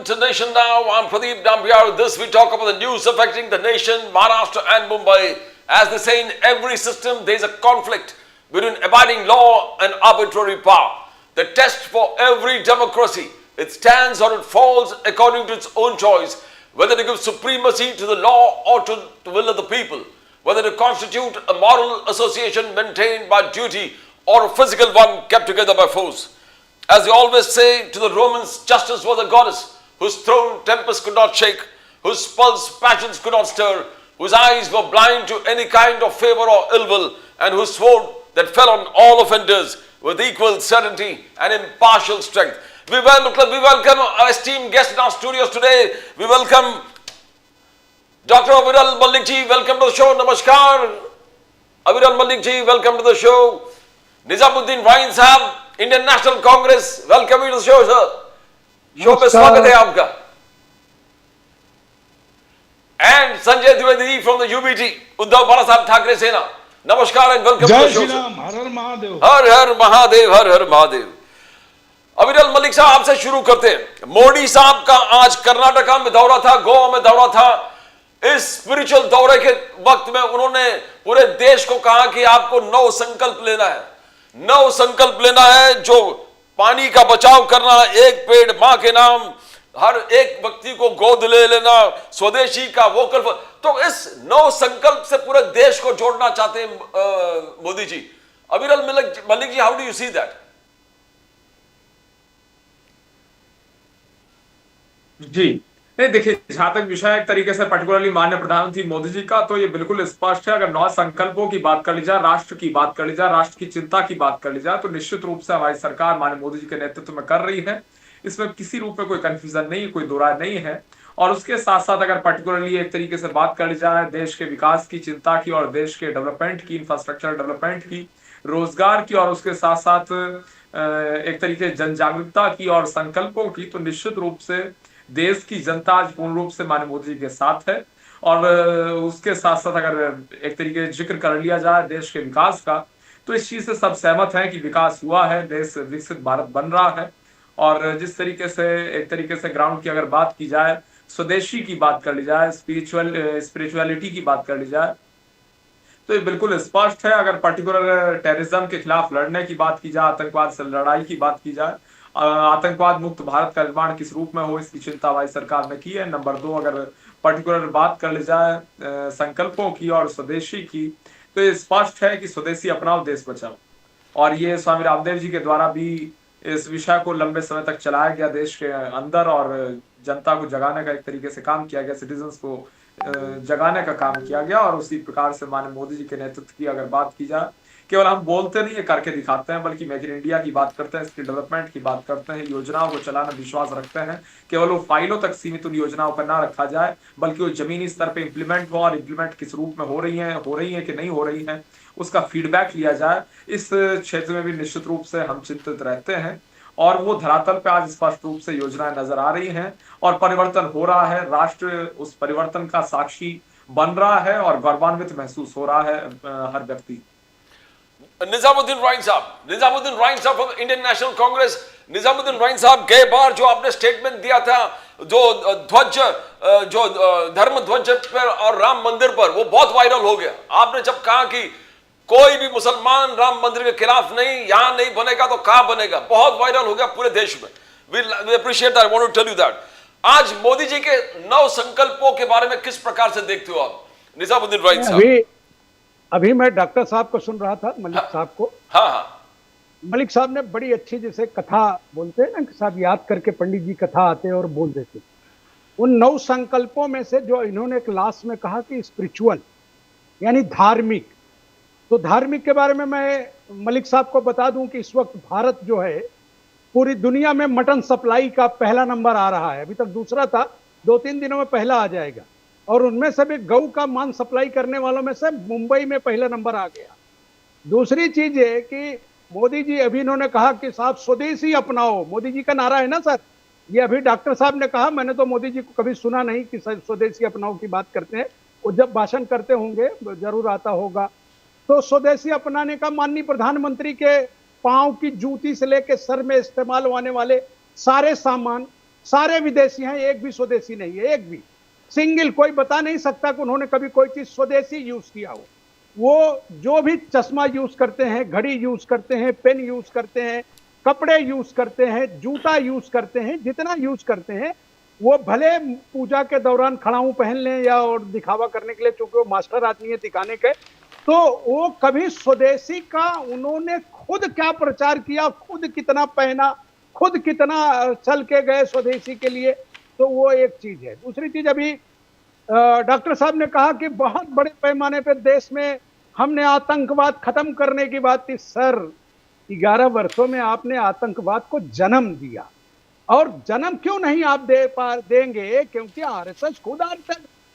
to Nation Now. I'm Pradeep Dambiar. This we talk about the news affecting the nation, Maharashtra and Mumbai. As they say in every system, there is a conflict between abiding law and arbitrary power. The test for every democracy, it stands or it falls according to its own choice, whether to give supremacy to the law or to the will of the people, whether to constitute a moral association maintained by duty or a physical one kept together by force. As they always say to the Romans, justice was a goddess whose throne tempests could not shake, whose pulse passions could not stir, whose eyes were blind to any kind of favor or ill will, and whose sword that fell on all offenders with equal certainty and impartial strength. We welcome our esteemed guest in our studios today. We welcome Dr. Aviral Malik ji. Welcome to the show. Namaskar. Aviral Malik ji, welcome to the show. Nizamuddin Wain Sahab, Indian National Congress, welcome you to the show, sir. Show पे स्वागत है आपका. And Sanjay Dwivedi from the UBT, Uddhav Bala Sahab Thackeray Sena. Namaskar and welcome to the show. Jai Shri Ram, Har Har Mahadev. Har Har Mahadev, Har Har Mahadev. अविरल मलिक साहब आपसे शुरू करते हैं. मोदी साहब का आज कर्नाटका में दौरा था, गोवा में दौरा था. इस स्पिरिचुअल दौरे के वक्त में उन्होंने पूरे देश को कहा कि आपको 9 संकल्प लेना है. 9 संकल्प लेना है, जो पानी का बचाव करना, एक पेड़ मां के नाम, हर एक व्यक्ति को गोद ले लेना, स्वदेशी का वोकल फॉर. तो इस 9 संकल्प से पूरे देश को जोड़ना चाहते हैं Modi ji. Aviral Malik ji, how do you see that? जी नहीं, देखिए, जहां तक विषय एक तरीके से पर्टिकुलरली माननीय प्रधानमंत्री मोदी जी का, तो ये बिल्कुल स्पष्ट है. अगर 9 संकल्पों की बात कर ली जाए, राष्ट्र की बात कर ली जाए, राष्ट्र की चिंता की बात कर ली जाए, तो निश्चित रूप से हमारी सरकार माननीय मोदी जी के नेतृत्व में कर रही है. इसमें किसी रूप में कोई कंफ्यूजन नहीं, कोई दो राय नहीं है. और उसके साथ साथ अगर पर्टिकुलरली एक तरीके से बात कर ली जाए देश के विकास की चिंता की और देश के डेवलपमेंट की, इंफ्रास्ट्रक्चर डेवलपमेंट की, रोजगार की, और उसके साथ साथ एक तरीके जन जागरूकता की और संकल्पों की, तो निश्चित रूप से देश की जनता आज पूर्ण रूप से माननीय मोदी जी के साथ है. और उसके साथ साथ अगर एक तरीके से जिक्र कर लिया जाए देश के विकास का, तो इस चीज से सब सहमत हैं कि विकास हुआ है, देश विकसित भारत बन रहा है. और जिस तरीके से एक तरीके से ग्राउंड की अगर बात की जाए, स्वदेशी की बात कर ली जाए, स्पिरिचुअलिटी की बात कर ली जाए, तो ये बिल्कुल स्पष्ट है. अगर पर्टिकुलर टेररिज्म के खिलाफ लड़ने की बात की जाए, आतंकवाद से लड़ाई की बात की जाए, आतंकवाद मुक्त भारत का निर्माण किस रूप में हो, इसकी चिंता हमारी सरकार ने की है. नंबर 2, अगर पर्टिकुलर बात कर ली जाए संकल्पों की और स्वदेशी की, तो ये स्पष्ट है कि स्वदेशी अपनाओ, देश बचाओ. और ये स्वामी रामदेव जी के द्वारा भी इस विषय को लंबे समय तक चलाया गया देश के अंदर, और जनता को जगाने का एक तरीके से काम किया गया, सिटीजन्स को जगाने का काम किया गया. और उसी प्रकार से माननीय मोदी जी के नेतृत्व की अगर बात की जाए, केवल हम बोलते नहीं है, करके दिखाते हैं, बल्कि मेक इन इंडिया की बात करते हैं, इसकी डेवलपमेंट की बात करते हैं, योजनाओं को चलाना विश्वास रखते हैं. केवल वो फाइलों तक सीमित उन योजनाओं पर ना रखा जाए, बल्कि वो जमीनी स्तर पे इम्प्लीमेंट हो, और इम्प्लीमेंट किस रूप में हो रही है कि नहीं हो रही है, उसका फीडबैक लिया जाए. इस क्षेत्र में भी निश्चित रूप से हम चिंतित रहते हैं. और वो धरातल पे आज स्पष्ट रूप से योजनाएं नजर आ रही हैं और परिवर्तन हो रहा है. राष्ट्र उस परिवर्तन का साक्षी बन रहा है और गौरवान्वित महसूस हो रहा है हर व्यक्ति. निजामुद्दीन वाइन साहब from Indian national Congress. Nizamuddin wine साहब, गए बार जो आपने स्टेटमेंट दिया था, जो ध्वज, जो धर्म ध्वज पर और राम मंदिर पर, वो बहुत वायरल हो गया. आपने जब कहा कि कोई भी मुसलमान राम मंदिर के खिलाफ नहीं, यहां नहीं बनेगा तो कहां बनेगा, बहुत वायरल हो गया पूरे देश में. We appreciate that, want to tell you that. आज मोदी जी के 9 संकल्पों के बारे में किस प्रकार से देखते हो आप, निजामुद्दीन वाइन साहब? अभी मैं डॉक्टर साहब को सुन रहा था, मलिक साहब को. हाँ. मलिक साहब ने बड़ी अच्छी, जैसे कथा बोलते हैं ना, साहब याद करके पंडित जी कथा आते और बोल देते. उन 9 संकल्पों में से जो इन्होंने एक लास्ट में कहा कि स्पिरिचुअल यानी धार्मिक, तो धार्मिक के बारे में मैं मलिक साहब को बता दूं कि इस वक्त भारत जो है पूरी दुनिया में मटन सप्लाई का पहला नंबर आ रहा है. अभी तक दूसरा था, 2-3 दिनों में पहला आ जाएगा. और उनमें से भी गऊ का मान सप्लाई करने वालों में से मुंबई में पहला नंबर आ गया. दूसरी चीज है कि मोदी जी अभी इन्होंने कहा कि साहब स्वदेशी अपनाओ, मोदी जी का नारा है ना सर. ये अभी डॉक्टर साहब ने कहा, मैंने तो मोदी जी को कभी सुना नहीं कि स्वदेशी अपनाओ की बात करते हैं. वो जब भाषण करते होंगे जरूर आता होगा. तो स्वदेशी अपनाने का माननीय प्रधानमंत्री के पांव की जूती से लेकर सर में इस्तेमाल होने वाले सारे सामान, सारे विदेशी हैं, एक भी स्वदेशी नहीं है, एक भी सिंगल कोई बता नहीं सकता कि उन्होंने कभी कोई चीज स्वदेशी यूज किया हो। वो जो भी चश्मा यूज करते हैं, घड़ी यूज करते हैं, पेन यूज करते हैं, कपड़े यूज करते हैं, जूता यूज करते हैं, जितना यूज करते हैं वो भले पूजा के दौरान खड़ाऊ पहन लें या और दिखावा करने के लिए, चूंकि वो मास्टर आदमी है दिखाने के, तो वो कभी स्वदेशी का उन्होंने खुद क्या प्रचार किया, खुद कितना पहना, खुद कितना चल के गए स्वदेशी के लिए, तो वो एक चीज है। दूसरी चीज, अभी डॉक्टर साहब ने कहा कि बहुत बड़े पैमाने पर देश में हमने आतंकवाद खत्म करने की बात की। सर, 11 वर्षों में आपने आतंकवाद को जन्म दिया, और जन्म क्यों नहीं आप देंगे? क्योंकि आरएसएस खुद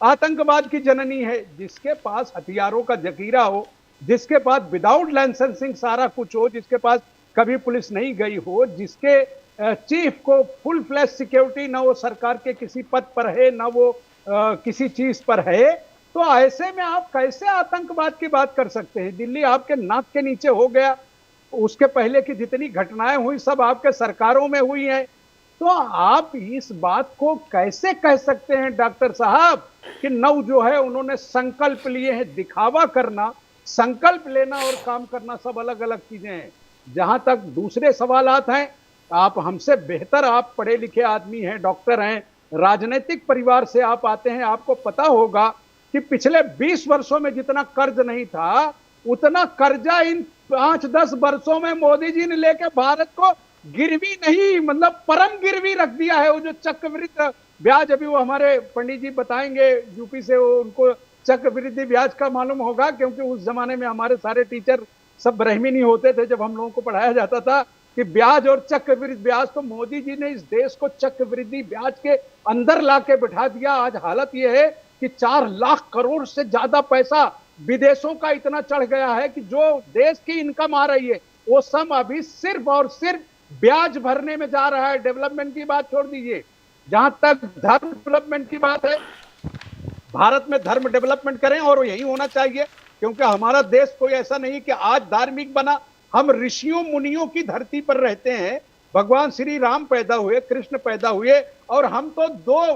आतंकवाद की जननी है। जिसके पास हथियारों का जखीरा हो, जिसके पास विदाउट लाइसेंसिंग सारा कुछ हो, जिसके पास कभी पुलिस नहीं गई हो, जिसके चीफ को फुल फ्लैश सिक्योरिटी, ना वो सरकार के किसी पद पर है, ना वो किसी चीज पर है, तो ऐसे में आप कैसे आतंकवाद की बात कर सकते हैं? दिल्ली आपके नाक के नीचे हो गया, उसके पहले की जितनी घटनाएं हुई सब आपके सरकारों में हुई हैं। तो आप इस बात को कैसे कह सकते हैं डॉक्टर साहब कि नौ जो है उन्होंने संकल्प लिए हैं? दिखावा करना, संकल्प लेना और काम करना सब अलग अलग चीजें हैं। जहां तक दूसरे सवालात हैं, आप हमसे बेहतर, आप पढ़े लिखे आदमी हैं, डॉक्टर हैं, राजनीतिक परिवार से आप आते हैं, आपको पता होगा कि पिछले 20 वर्षों में जितना कर्ज नहीं था, उतना कर्जा इन 5-10 वर्षों में मोदी जी ने लेके भारत को गिरवी नहीं, मतलब परम गिरवी रख दिया है। वो जो चक्रवृद्धि ब्याज, अभी वो हमारे पंडित जी बताएंगे यूपी से, वो उनको चक्रवृद्धि ब्याज का मालूम होगा, क्योंकि उस जमाने में हमारे सारे टीचर सब ब्राह्मणी नहीं होते थे जब हम लोगों को पढ़ाया जाता था कि ब्याज और चक्रवृद्धि ब्याज। तो मोदी जी ने इस देश को चक्रवृद्धि ब्याज के अंदर लाके बिठा दिया। आज हालत यह है कि 4 लाख करोड़ से ज्यादा पैसा विदेशों का इतना चढ़ गया है कि जो देश की इनकम आ रही है वो सब अभी सिर्फ और सिर्फ ब्याज भरने में जा रहा है। डेवलपमेंट की बात छोड़ दीजिए। जहां तक धर्म डेवलपमेंट की बात है, भारत में धर्म डेवलपमेंट करें, और यही होना चाहिए, क्योंकि हमारा देश कोई ऐसा नहीं कि आज धार्मिक बना। हम ऋषियों मुनियों की धरती पर रहते हैं। भगवान श्री राम पैदा हुए, कृष्ण पैदा हुए, और हम तो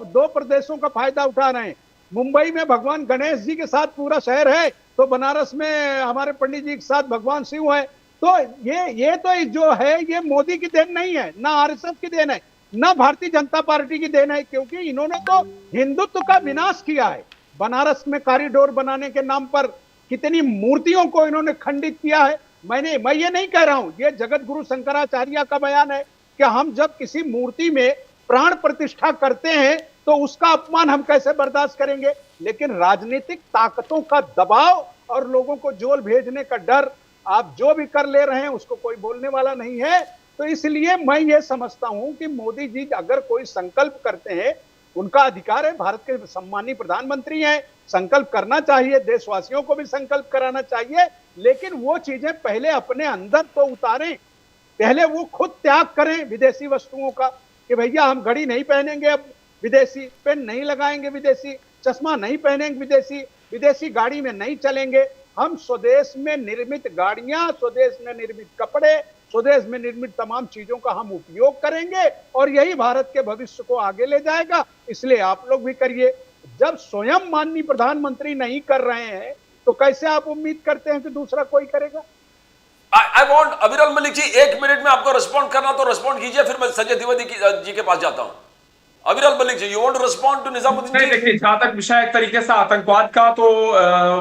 दो प्रदेशों का फायदा उठा रहे हैं। मुंबई में भगवान गणेश जी के साथ पूरा शहर है, तो बनारस में हमारे पंडित जी के साथ भगवान शिव है। तो ये तो जो है ये मोदी की देन नहीं है, ना आरएसएस की देन है, ना भारतीय जनता पार्टी की देन है, क्योंकि इन्होंने तो हिंदुत्व का विनाश किया है। बनारस में कॉरिडोर बनाने के नाम पर कितनी मूर्तियों को इन्होंने खंडित किया है। मैं ये नहीं कह रहा हूं, ये जगत गुरु शंकराचार्य का बयान है कि हम जब किसी मूर्ति में प्राण प्रतिष्ठा करते हैं तो उसका अपमान हम कैसे बर्दाश्त करेंगे। लेकिन राजनीतिक ताकतों का दबाव और लोगों को जेल भेजने का डर, आप जो भी कर ले रहे हैं उसको कोई बोलने वाला नहीं है। तो इसलिए मैं ये समझता हूं कि मोदी जी अगर कोई संकल्प करते हैं, उनका अधिकार है, भारत के सम्मानीय प्रधानमंत्री हैं, संकल्प करना चाहिए, देशवासियों को भी संकल्प कराना चाहिए, लेकिन वो चीजें पहले अपने अंदर तो उतारें। पहले वो खुद त्याग करें विदेशी वस्तुओं का, कि भैया हम घड़ी नहीं पहनेंगे, अब विदेशी पेन नहीं लगाएंगे, विदेशी चश्मा नहीं पहनेंगे, विदेशी गाड़ी में नहीं चलेंगे। हम स्वदेश में निर्मित गाड़ियां, स्वदेश में निर्मित कपड़े, स्वदेश में निर्मित तमाम चीजों का हम उपयोग करेंगे, और यही भारत के भविष्य को आगे ले जाएगा। इसलिए आप लोग भी करिए। जब स्वयं माननीय प्रधानमंत्री नहीं कर रहे हैं तो कैसे आप उम्मीद करते हैं कि दूसरा कोई करेगा? आई वांट अविरल मलिक जी, 1 मिनट में आपको रिस्पॉन्ड करना तो रिस्पॉन्ड कीजिए, फिर मैं संजय द्विवेदी जी के पास जाता हूं। Aviral Malik ji, you want to respond to Nizamuddin ji? देखिए, जहां तक विषय एक तरीके से आतंकवाद का, तो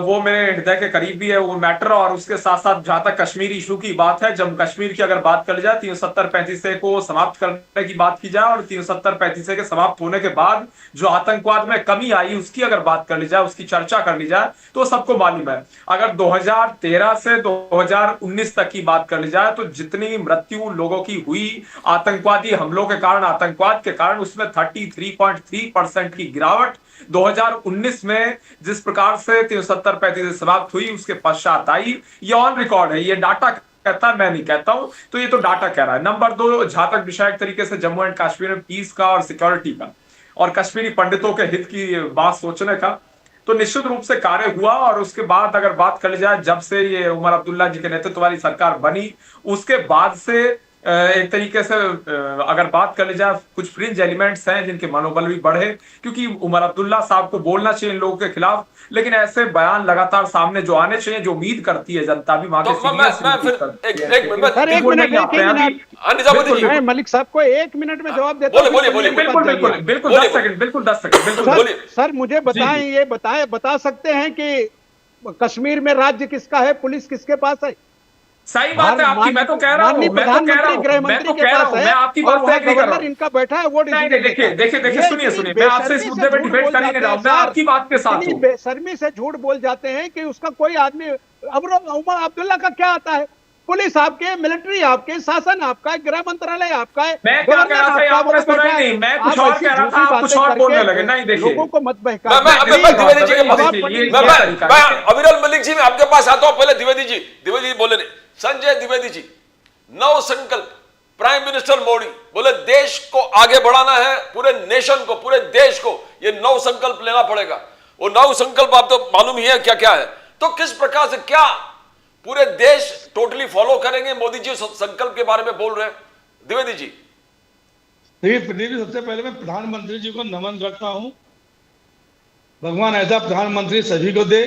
वो मेरे हृदय के करीब भी है वो मैटर। और उसके साथ साथ जहां तक कश्मीर इशू की बात है, जम्मू कश्मीर की अगर बात कर जाए, 370-35 को समाप्त करने की बात की जाए, और 370-35 के समाप्त होने के बाद जो आतंकवाद में कमी आई उसकी अगर बात कर ली जाए, उसकी चर्चा कर ली जाए, तो सबको मालूम है। अगर 2013 से 2019 तक की बात कर ली जाए तो जितनी मृत्यु लोगों की हुई आतंकवादी हमलों के कारण, आतंकवाद के कारण, उसमें 33.3% की गिरावट 2019 में जिस प्रकार से 370-35 समाप्त हुई उसके पश्चात आई। ये ऑन रिकॉर्ड है, ये डाटा कहता है, मैं नहीं कहता हूं, तो ये तो डाटा कह रहा है। नंबर 2, जहां तक विषय एक तरीके से जम्मू एंड कश्मीर में पीस का और सिक्योरिटी का और कश्मीरी पंडितों के हित की बात सोचने का, तो निश्चित रूप से कार्य हुआ। और उसके बाद अगर बात कर ली जाए, जब से ये उमर अब्दुल्ला जी के नेतृत्व वाली सरकार बनी, उसके बाद से एक तरीके से अगर बात कर ली जाए, कुछ फ्रिंज एलिमेंट्स हैं जिनके मनोबल भी बढ़े, क्योंकि उमर अब्दुल्ला साहब को बोलना चाहिए इन लोगों के खिलाफ, लेकिन ऐसे बयान लगातार सामने जो आने चाहिए, जो उम्मीद करती है जनता भी तो मैं फिर मैं मलिक साहब को 1 मिनट में जवाब देता हूं। बिल्कुल बिल्कुल 10 सेकंड, बिल्कुल 10 सेकंड, बिल्कुल। सर मुझे बताएं, ये बता सकते हैं कि कश्मीर में राज्य किसका है, पुलिस किसके पास है? सही बात है आपकी, मैं तो कह रहा हूँ, गृहमंत्री के पास है, मैं आपकी बात से एग्री कर रहा हूँ। इनका बैठा है वो देखिए सुनिए, मैं आपसे इस मुद्दे पे डिबेट कर ही नहीं रहा हूँ, मैं आपकी बात के साथ हूँ। बेशर्मी से झूठ बोल जाते हैं कि उसका कोई आदमी, उमर अब्दुल्ला का क्या आता है? पुलिस आपके, मिलिट्री आपके, शासन आपका, गृह मंत्रालय आपका है। मैं क्या कह रहा था आपने सुना ही नहीं, मैं कुछ और कह रहा था, आप कुछ और बोलने लगे। नहीं देखिए, लोगों को मत बहका। अविरल मलिक जी, मैं आपके पास आता हूं। पहले द्विवेदी जी बोले नहीं। संजय द्विवेदी जी, नव संकल्प, प्राइम मिनिस्टर मोदी बोले देश को आगे बढ़ाना है, पूरे नेशन को, पूरे देश को ये नव संकल्प लेना पड़ेगा। वो नव संकल्प आप तो मालूम ही है क्या क्या है। तो किस प्रकार से, क्या पूरे देश टोटली फॉलो करेंगे मोदी जी संकल्प के बारे में बोल रहे हैं? द्विवेदी जी। देखिए प्रदीप जी, सबसे पहले मैं प्रधानमंत्री जी को नमन करता हूं। भगवान ऐसा प्रधानमंत्री सभी को दे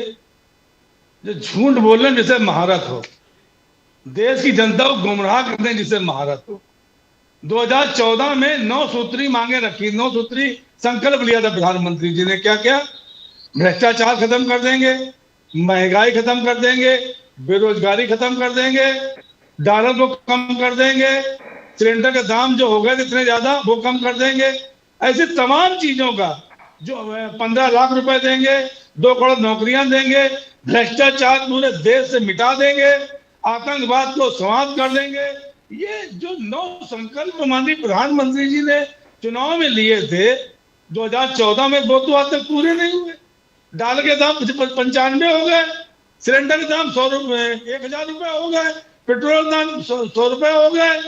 जो झूठ बोलने जिसे महारत हो, देश की जनता को गुमराह करने जिसे महारत हो। 2014 में 9 सूत्री मांगे रखी, 9 सूत्री संकल्प लिया था प्रधानमंत्री जी ने। क्या क्या? भ्रष्टाचार खत्म कर देंगे, महंगाई खत्म कर देंगे, बेरोजगारी खत्म कर देंगे, डॉलर को कम कर देंगे, सिलेंडर के दाम जो हो गए इतने ज्यादा वो कम कर देंगे। ऐसी तमाम चीजों का जो 15 लाख रुपए देंगे, 2 करोड़ नौकरियां देंगे, भ्रष्टाचार पूरे देश से मिटा देंगे, आतंकवाद को समाप्त कर देंगे। ये जो 9 संकल्प माननीय प्रधानमंत्री जी ने चुनाव में लिए थे 2014 में, वो तो आज तक पूरे नहीं हुए। डॉलर के दाम 95 हो गए, सिलेंडर के दाम 1000 रुपए हो गए, पेट्रोल दाम 100 रुपए हो गए,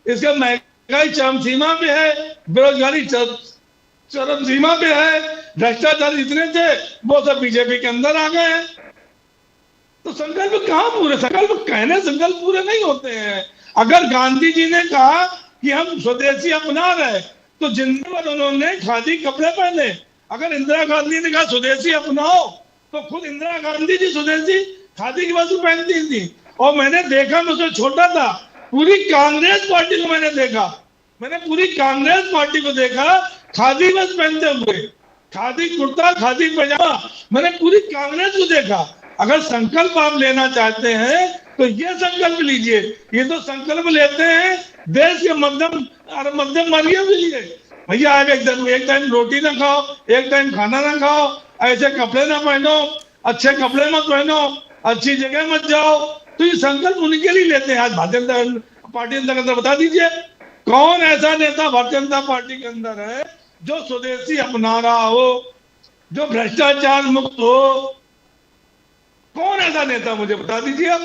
इसका महंगाई चरम सीमा पे है, बेरोजगारी चरम सीमा पे है, भ्रष्टाचार इतने थे वो सब बीजेपी के अंदर आ गए हैं। तो संकल्प कहाँ पूरे? संकल्प कहने संकल्प पूरे नहीं होते हैं। अगर गांधी जी ने कहा कि हम स्वदेशी अपना रहे तो जिंदगी भर उन्होंने खादी कपड़े पहने। अगर इंदिरा गांधी ने कहा स्वदेशी अपनाओ तो खुद इंदिरा गांधी जी स्वदेशी खादी की वस्तु पहनती थी। और मैंने देखा, मैं उससे छोटा था, पूरी कांग्रेस पार्टी को मैंने पूरी कांग्रेस पार्टी को देखा खादी वस्त्र पहनते हुए, खादी कुर्ता, खादी पैजामा, मैंने पूरी कांग्रेस को देखा। अगर संकल्प आप लेना चाहते हैं तो ये संकल्प लीजिए। ये तो संकल्प लेते हैं देश के मध्यम वर्गीय के लिए। भैया आगे एक टाइम रोटी ना खाओ, एक टाइम खाना ना खाओ, ऐसे कपड़े ना पहनो, अच्छे कपड़े मत पहनो, अच्छी जगह मत जाओ। तो ये संकल्प उनके लिए लेते हैं। आज भारतीय जनता पार्टी के अंदर बता दीजिए कौन ऐसा नेता भारतीय जनता पार्टी के अंदर है जो स्वदेशी अपना रहा हो, जो भ्रष्टाचार मुक्त हो? कौन ऐसा नेता मुझे बता दीजिए आप।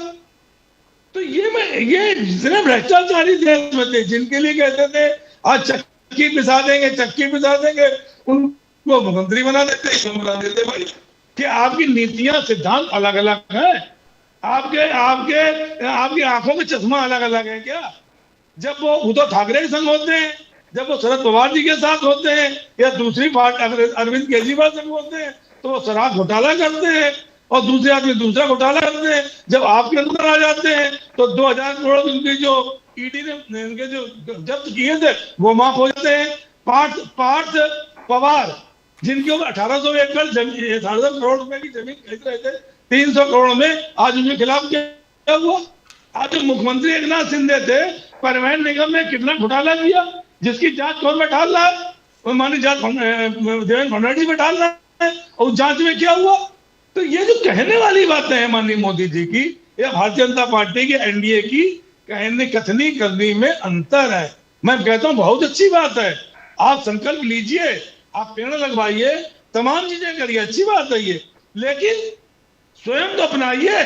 तो ये जितने भ्रष्टाचारी देश में थे, जिनके लिए कहते थे आज चक्की पिसा देंगे, उनको मुख्यमंत्री बना देते भाई। कि आपकी नीतियां, सिद्धांत अलग अलग है, आपकी आंखों के चश्मा अलग अलग है क्या? जब वो उद्धव ठाकरे के संग होते हैं, जब वो शरद पवार जी के साथ होते हैं, या दूसरी पार्टी अरविंद केजरीवाल संग होते हैं, तो वो शराब घोटाला करते हैं और दूसरे आदमी दूसरा घोटाला करते हैं। जब आपके अंदर आ जाते हैं तो 2000 करोड़ उनकी जो ईडी ने उनके जो जब्त किए थे वो माफ हो जाते हैं। पार्थ पवार, जिनके ऊपर 1800 एकड़ जमीन, 1800 करोड़ रुपए की जमीन खरीद रहे थे, 300 करोड़ में आज उनके खिलाफ क्या हुआ? आज मुख्यमंत्री एकनाथ शिंदे थे, परिवहन निगम में कितना घोटाला किया, जिसकी जांच कौन बैठाल रहा है? माननीय देवेंद्र फडणवीस बैठाल रहा है। और जांच में क्या हुआ? तो ये जो कहने वाली बातें हैं माननीय मोदी जी की या भारतीय जनता पार्टी की, एनडीए की, कहने कथनी करनी में अंतर है। मैं कहता हूँ बहुत अच्छी बात है, आप संकल्प लीजिए, आप पेड़ लगवाइए, तमाम चीजें करिए, अच्छी बात है ये, लेकिन स्वयं तो अपनाइए।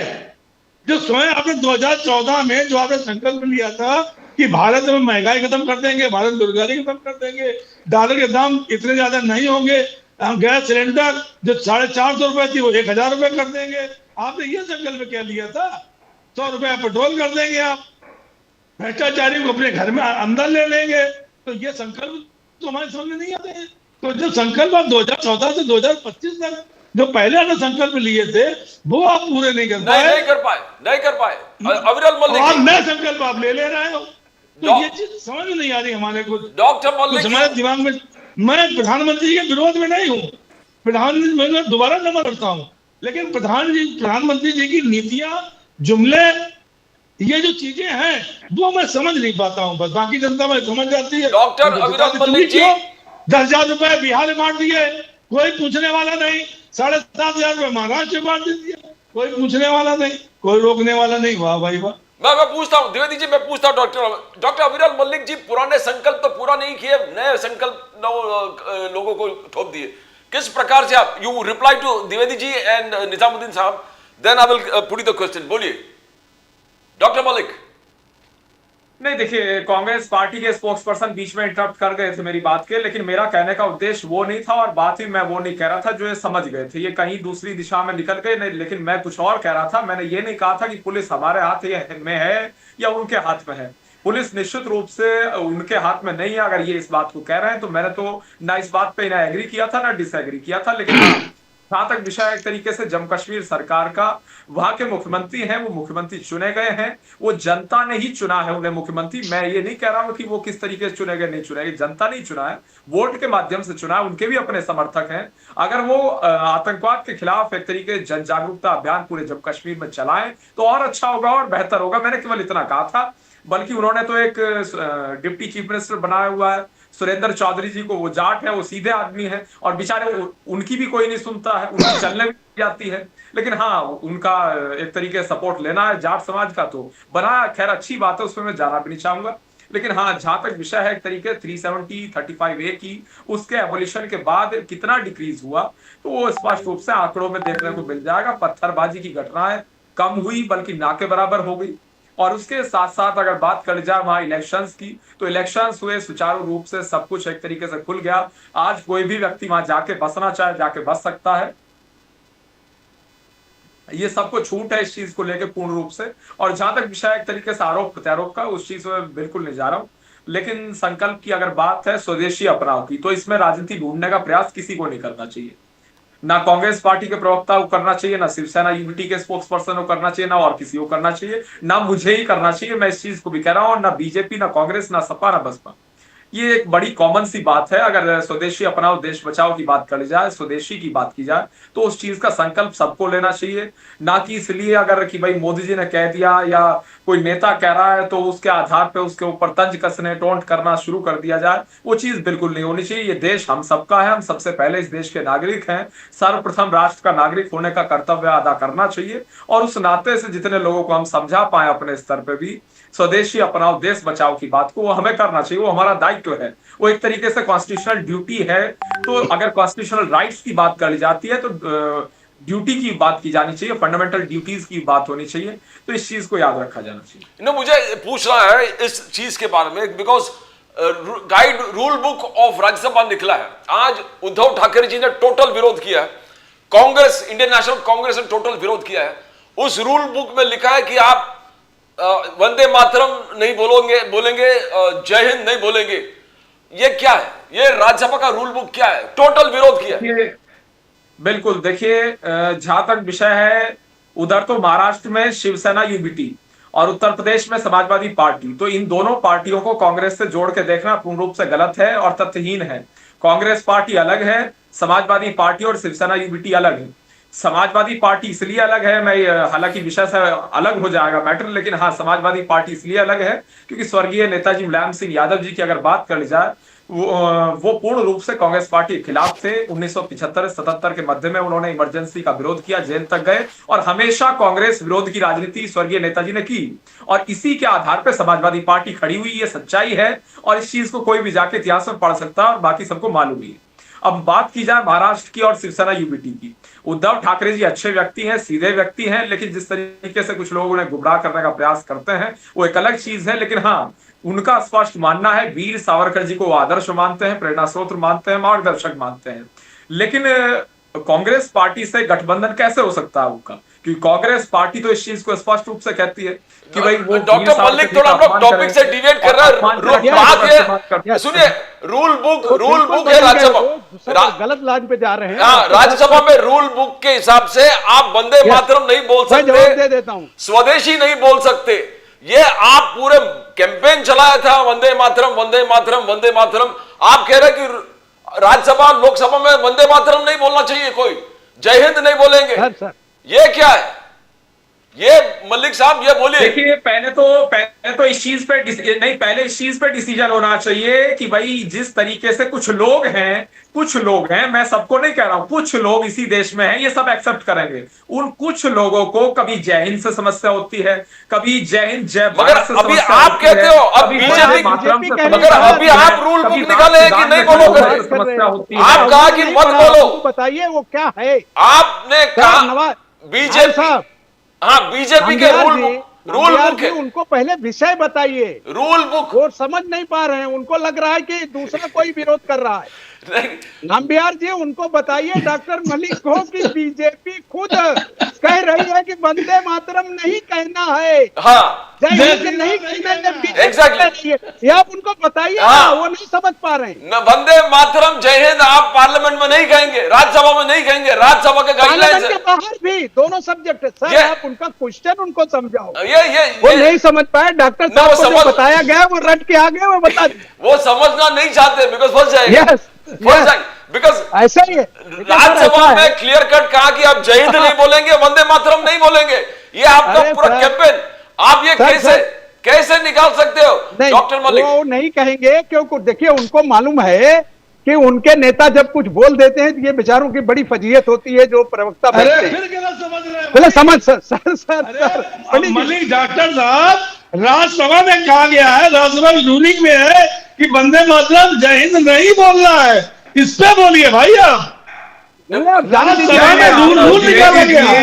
जो स्वयं आपने 2014 में जो आपने संकल्प लिया था कि भारत में महंगाई खत्म कर देंगे, भारत में बेरोजगारी खत्म कर देंगे, डॉलर के दाम इतने ज्यादा नहीं होंगे, गैस सिलेंडर जो 450 रुपए थी वो 1000 रुपए कर देंगे। आपने ये संकल्प क्या लिया था? 100 रुपए पेट्रोल कर देंगे आप। भ्रष्टाचारी को अपने घर में अंदर ले लेंगे। तो ये संकल्प तो हमारे सामने नहीं आते हैं। तो जो संकल्प आप 2014 से 2025 तक जो पहले वाले संकल्प लिए थे वो आप पूरे नहीं कर पाए। नहीं कर पाए अविरल मल्लिक और नए संकल्प आप ले रहे हो। तो ये चीज समझ में नहीं आ रही हमारे को। डॉक्टर मल्लिक हमारे दिमाग में, मैं प्रधानमंत्री के विरोध में नहीं हूँ, प्रधानमंत्री में दोबारा नमन करता हूँ, लेकिन प्रधानमंत्री जी की नीतियां, जुमले, ये जो चीजें हैं वो मैं समझ नहीं पाता हूँ। बस बाकी जनता में समझ जाती है। डॉक्टर अविरल मल्लिक जी 10,000 रुपए बिहार में बांट दिए, कोई पूछने वाला नहीं। 7,500 रुपए महाराष्ट्र में बांट दिए, कोई पूछने वाला नहीं, कोई रोकने वाला नहीं। वाह भाई वाह। मैं पूछता हूं द्विवेदी जी, मैं पूछता हूं डॉक्टर अविरल मल्लिक जी, पुराने संकल्प तो पूरा नहीं किए, नए संकल्प लोगों को थोप दिए। किस प्रकार से आप you reply to Dwivedi ji and Nizamuddin Sahab, then I will put the question. बोलिए डॉक्टर मल्लिक। नहीं, देखिए, कांग्रेस पार्टी के स्पोक्स पर्सन बीच में इंटरप्ट कर गए थे मेरी बात के, लेकिन मेरा कहने का उद्देश्य वो नहीं था और बात ही मैं वो नहीं कह रहा था जो ये समझ गए थे। ये कहीं दूसरी दिशा में निकल गए। नहीं, लेकिन मैं कुछ और कह रहा था। मैंने ये नहीं कहा था कि पुलिस हमारे हाथ में है या उनके हाथ में है। पुलिस निश्चित रूप से उनके हाथ में नहीं है। अगर ये इस बात को कह रहे हैं तो मैंने तो ना इस बात पे ना एग्री किया था ना डिसएग्री किया था। लेकिन जहां तक विषय एक तरीके से जम्मू कश्मीर सरकार का, वहां के मुख्यमंत्री हैं, वो मुख्यमंत्री चुने गए हैं, वो जनता ने ही चुना है उन्हें मुख्यमंत्री। मैं ये नहीं कह रहा हूं कि वो किस तरीके से चुने गए, नहीं चुने गए, जनता नहीं चुना है, वोट के माध्यम से चुना है। उनके भी अपने समर्थक हैं। अगर वो आतंकवाद के खिलाफ एक तरीके जन जागरूकता अभियान पूरे जम्मू कश्मीर में चलाएं तो और अच्छा होगा और बेहतर होगा। मैंने केवल इतना कहा था। बल्कि उन्होंने तो एक डिप्टी चीफ मिनिस्टर बनाया हुआ है सुरेंद्र चौधरी जी को, वो जाट है, वो सीधे आदमी है और बेचारे उनकी भी कोई नहीं सुनता है, उनकी चलने भी जाती है। लेकिन हाँ, उनका एक तरीके से सपोर्ट लेना है जाट समाज का तो बना, खैर अच्छी बात है, उसमें मैं जाना भी नहीं चाहूंगा। लेकिन हाँ, जहां तक विषय है एक तरीके 370 35A की, उसके एबोलिशन के बाद कितना डिक्रीज हुआ तो वो स्पष्ट रूप से आंकड़ों में देखने को मिल जाएगा। पत्थरबाजी की घटनाएं कम हुई, बल्कि ना के बराबर हो गई। और उसके साथ साथ अगर बात कर जाए वहां इलेक्शंस की, तो इलेक्शंस हुए सुचारू रूप से, सब कुछ एक तरीके से खुल गया। आज कोई भी व्यक्ति वहां जाके बसना चाहे जाके बस सकता है। ये सबको छूट है इस चीज को लेकर पूर्ण रूप से। और जहां तक विषय एक तरीके से आरोप प्रत्यारोप का, उस चीज में बिल्कुल नहीं जा रहा हूं। लेकिन संकल्प की अगर बात है स्वदेशी अपनाव की, तो इसमें राजनीति ढूंढने का प्रयास किसी को नहीं करना चाहिए। ना कांग्रेस पार्टी के प्रवक्ता को करना चाहिए, ना शिवसेना यूनिटी के स्पोक्स पर्सन को करना चाहिए, ना और किसी को करना चाहिए, ना मुझे ही करना चाहिए। मैं इस चीज को भी कह रहा हूं, ना बीजेपी, ना कांग्रेस, ना सपा, ना बसपा। ये एक बड़ी कॉमन सी बात है। अगर स्वदेशी अपनाओ देश बचाओ की बात करी जाए, स्वदेशी की बात की जाए, तो उस चीज का संकल्प सबको लेना चाहिए। ना कि इसलिए अगर कि भाई मोदी जी ने कह दिया या कोई नेता कह रहा है तो उसके आधार पे उसके ऊपर तंज कसने, टोंट करना शुरू कर दिया जाए, वो चीज बिल्कुल नहीं होनी चाहिए। ये देश हम सबका है, हम सबसे पहले इस देश के नागरिक हैं। सर्वप्रथम राष्ट्र का नागरिक होने का कर्तव्य अदा करना चाहिए। और उस नाते से जितने लोगों को हम समझा पाए अपने स्तर पे भी स्वदेशी अपनाओ देश बचाओ की बात को, वो हमें करना चाहिए, वो हमारा दायित्व है, वो एक तरीके से कॉन्स्टिट्यूशनल ड्यूटी है। तो अगर कॉन्स्टिट्यूशनल राइट्स की बात करी जाती है तो ड्यूटी की बात की जानी चाहिए, फंडामेंटल ड्यूटीज की बात होनी चाहिए। तो इस चीज को याद रखा जाना चाहिए। मुझे पूछना है इस चीज के बारे में, because guide rule book of Rajya Sabha निकला है। आज उद्धव ठाकरे जी ने टोटल विरोध किया है, कांग्रेस, इंडियन नेशनल कांग्रेस ने टोटल विरोध किया है। उस रूल बुक में लिखा है कि आप वंदे मातरम नहीं बोलेंगे, जय हिंद नहीं बोलेंगे। ये क्या है? ये राज्यसभा का रूल बुक क्या है? टोटल विरोध किया। बिल्कुल, देखिए, जहां तक विषय है, उधर तो महाराष्ट्र में शिवसेना यूबीटी और उत्तर प्रदेश में समाजवादी पार्टी, तो इन दोनों पार्टियों को कांग्रेस से जोड़ के देखना पूर्ण रूप से गलत है और तथ्यहीन है। कांग्रेस पार्टी अलग है, समाजवादी पार्टी और शिवसेना यूबीटी अलग है। समाजवादी पार्टी इसलिए अलग है, मैं हालांकि विषय से अलग हो जाएगा मैटर, लेकिन हाँ, समाजवादी पार्टी इसलिए अलग है क्योंकि स्वर्गीय नेताजी मुलायम सिंह यादव जी की अगर बात कर ली जाए, वो पूर्ण रूप से कांग्रेस पार्टी के खिलाफ थे। 1975-77 के मध्य में उन्होंने इमरजेंसी का विरोध किया, जेल तक गए और हमेशा कांग्रेस विरोध की राजनीति स्वर्गीय नेताजी ने की और इसी के आधार पर समाजवादी पार्टी खड़ी हुई। ये सच्चाई है और इस चीज को कोई भी जाके इतिहास में पढ़ सकता है और बाकी सबको मालूम ही है। अब बात की जाए महाराष्ट्र की और शिवसेना यूबीटी की, उद्धव ठाकरे जी अच्छे व्यक्ति हैं, सीधे व्यक्ति हैं, लेकिन जिस तरीके से कुछ लोग उन्हें गुमराह करने का प्रयास करते हैं वो एक अलग चीज है। लेकिन हाँ, उनका स्पष्ट मानना है, वीर सावरकर जी को आदर्श मानते हैं, प्रेरणा स्रोत मानते हैं, मार्गदर्शक मानते हैं। लेकिन कांग्रेस पार्टी से गठबंधन कैसे हो सकता है उनका? कि कांग्रेस पार्टी तो इस चीज को स्पष्ट रूप से कहती है कि भाई वो डॉक्टर मलिक थोड़ा हम लोग टॉपिक से डिविएट कर रहे हैं। बात ये सुनिए, रूल बुक है राज्यसभा, गलत लाइन पे जा रहे हैं। हाँ, राज्यसभा में रूल बुक के हिसाब से आप वंदे मातरम नहीं बोल सकते, दे देता हूं, स्वदेशी नहीं बोल सकते। ये आप पूरे कैंपेन चलाया था वंदे मातरम वंदे मातरम वंदे मातरम। आप कह रहे कि राज्यसभा लोकसभा में वंदे मातरम नहीं बोलना चाहिए, कोई जय हिंद नहीं बोलेंगे। सर ये क्या है? ये मलिक साहब ये बोलिए। देखिए पहले तो इस चीज पे पहले इस चीज पे डिसीजन होना चाहिए कि भाई जिस तरीके से कुछ लोग हैं, मैं सबको नहीं कह रहा हूं, कुछ लोग इसी देश में हैं, ये सब एक्सेप्ट करेंगे। उन कुछ लोगों को कभी जय हिंद से समस्या होती है, कभी जय हिंद जय भारत से अभी समस्या आप होती कहते है, हो अब कभी बीजेपी वंदे मातरम से मगर समस्या अभी होती है, आप रूल कभी बुक निकाले हैं कि नहीं बोलोगे? समस्या होती है। आप कहा कि मत बोलो, बताइए वो क्या है। आपने कहा बीजेपी, साहब, हाँ बीजेपी के रूल बुक है, उनको पहले विषय बताइए। रूल बुक वो समझ नहीं पा रहे हैं, उनको लग रहा है कि दूसरा कोई विरोध कर रहा है। नाम्बियार जी उनको बताइए डॉक्टर मलिक को कि बीजेपी खुद कह रही है कि वंदे मातरम नहीं कहना है, हाँ नहीं कहना है, एग्जैक्टली। ये आप उनको बताइए। हाँ, वो नहीं समझ पा रहे हैं। न वंदे मातरम जय हिंद आप पार्लियामेंट में नहीं कहेंगे, राज्यसभा में नहीं कहेंगे, राज्यसभा के गाइडलाइंस के बाहर भी दोनों सब्जेक्ट है सर। आप उनका क्वेश्चन उनको समझाओ। वो नहीं समझ पाए, डॉक्टर साहब को जो बताया गया वो रट के आ गए, वो बता वो समझना नहीं चाहते बिकॉज फंस जाएगा। बिकॉज ऐसा ही है। राज्यसभा में क्लियर कट कहा कि आप जय हिंद नहीं बोलेंगे, वंदे मातरम नहीं बोलेंगे। ये आपका पूरा कैंपेन, आप ये कैसे निकाल सकते हो डॉक्टर मलिक? वो नहीं कहेंगे क्योंकि देखिए उनको मालूम है कि उनके नेता जब कुछ बोल देते हैं तो ये बेचारों की बड़ी फजीयत होती है जो प्रवक्ता बैठते हैं। फिर समझ सर मलिक डॉक्टर साहब, राज्यसभा में कहा गया है, राज्यसभा रूलिंग में है कि वंदे मातरम जय हिंद नहीं बोलना है। इस पे बोलिए भाई आप।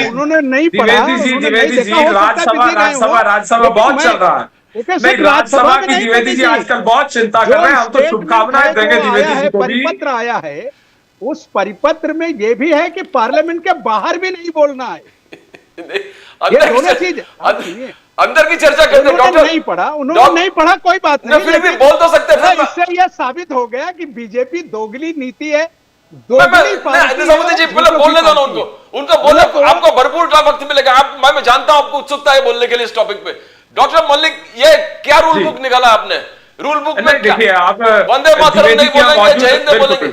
उन्होंने नहीं पढ़ा। द्विवेदी जी राज्यसभा बहुत चल रहा है। नहीं, राज्यसभा की द्विवेदी जी आजकल बहुत चिंता कर रहे हैं। हम तो शुभकामनाएं देंगे द्विवेदी जी को भी। परिपत्र आया है, उस परिपत्र में यह भी है कि पार्लियामेंट के बाहर भी नहीं बोलना है। ये दोनों चीज अंदर की चर्चा करते हैं। डॉक्टर नहीं पढ़ा, उन्होंने नहीं पढ़ा, कोई बात नहीं, फिर भी बोल तो सकते हैं। इससे यह साबित हो गया कि बीजेपी दोगली नीति है। निजामुद्दीन जी पहले बोलने दो ना उनको बोलने, आपको भरपूर वक्त मिलेगा। आप मैं जानता हूं आपको उत्सुकता है बोलने के लिए इस टॉपिक पे। डॉक्टर मलिक ये क्या रूल बुक निकाला आपने? रूल बुक में देखिए आप वंदे मातरम नहीं बोलेंगे, जय हिंद नहीं बोलेंगे।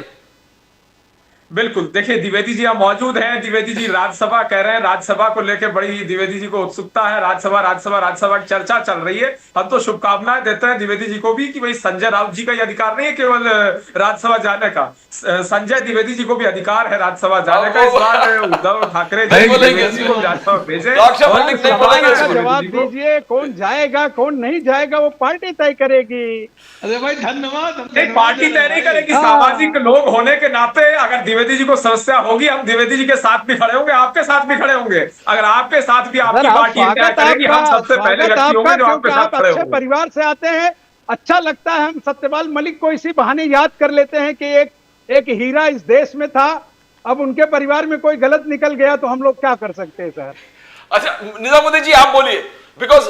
बिल्कुल, देखिए द्विवेदी जी यहाँ मौजूद हैं। द्विवेदी जी राज्यसभा कह रहे हैं, राज्यसभा को लेकर बड़ी द्विवेदी जी को उत्सुकता है। राज्यसभा की चर्चा चल रही है। हम तो शुभकामनाएं देते हैं द्विवेदी जी को भी कि भाई संजय राउत जी का ये अधिकार नहीं है केवल राज्यसभा जाने का, संजय द्विवेदी जी को भी अधिकार है राज्यसभा जाने का। इस बार उद्धव ठाकरे जी को राज्यसभा भेजे। जवाब दीजिए, कौन जाएगा कौन नहीं जाएगा वो पार्टी तय करेगी। अरे भाई धन्यवाद। पार्टी तय नहीं करेगी, सामाजिक लोग होने के नाते अगर द्विवेदी जी को समस्या होगी, हम द्विवेदी जी के साथ भी खड़े होंगे, आपके साथ भी खड़े होंगे। अगर आपके साथ भी आपकी पार्टी तय करेगी, हम सबसे पहले व्यक्ति होंगे जो आपके साथ खड़े होंगे। परिवार से आते हैं, अच्छा लगता है। हम सत्यपाल मलिक को इसी बहाने याद कर लेते हैं कि एक हीरा इस देश में था, अब उनके परिवार में कोई गलत निकल गया तो हम लोग क्या कर सकते हैं सर। अच्छा निजामुद्दीन जी आप बोलिए, बिकॉज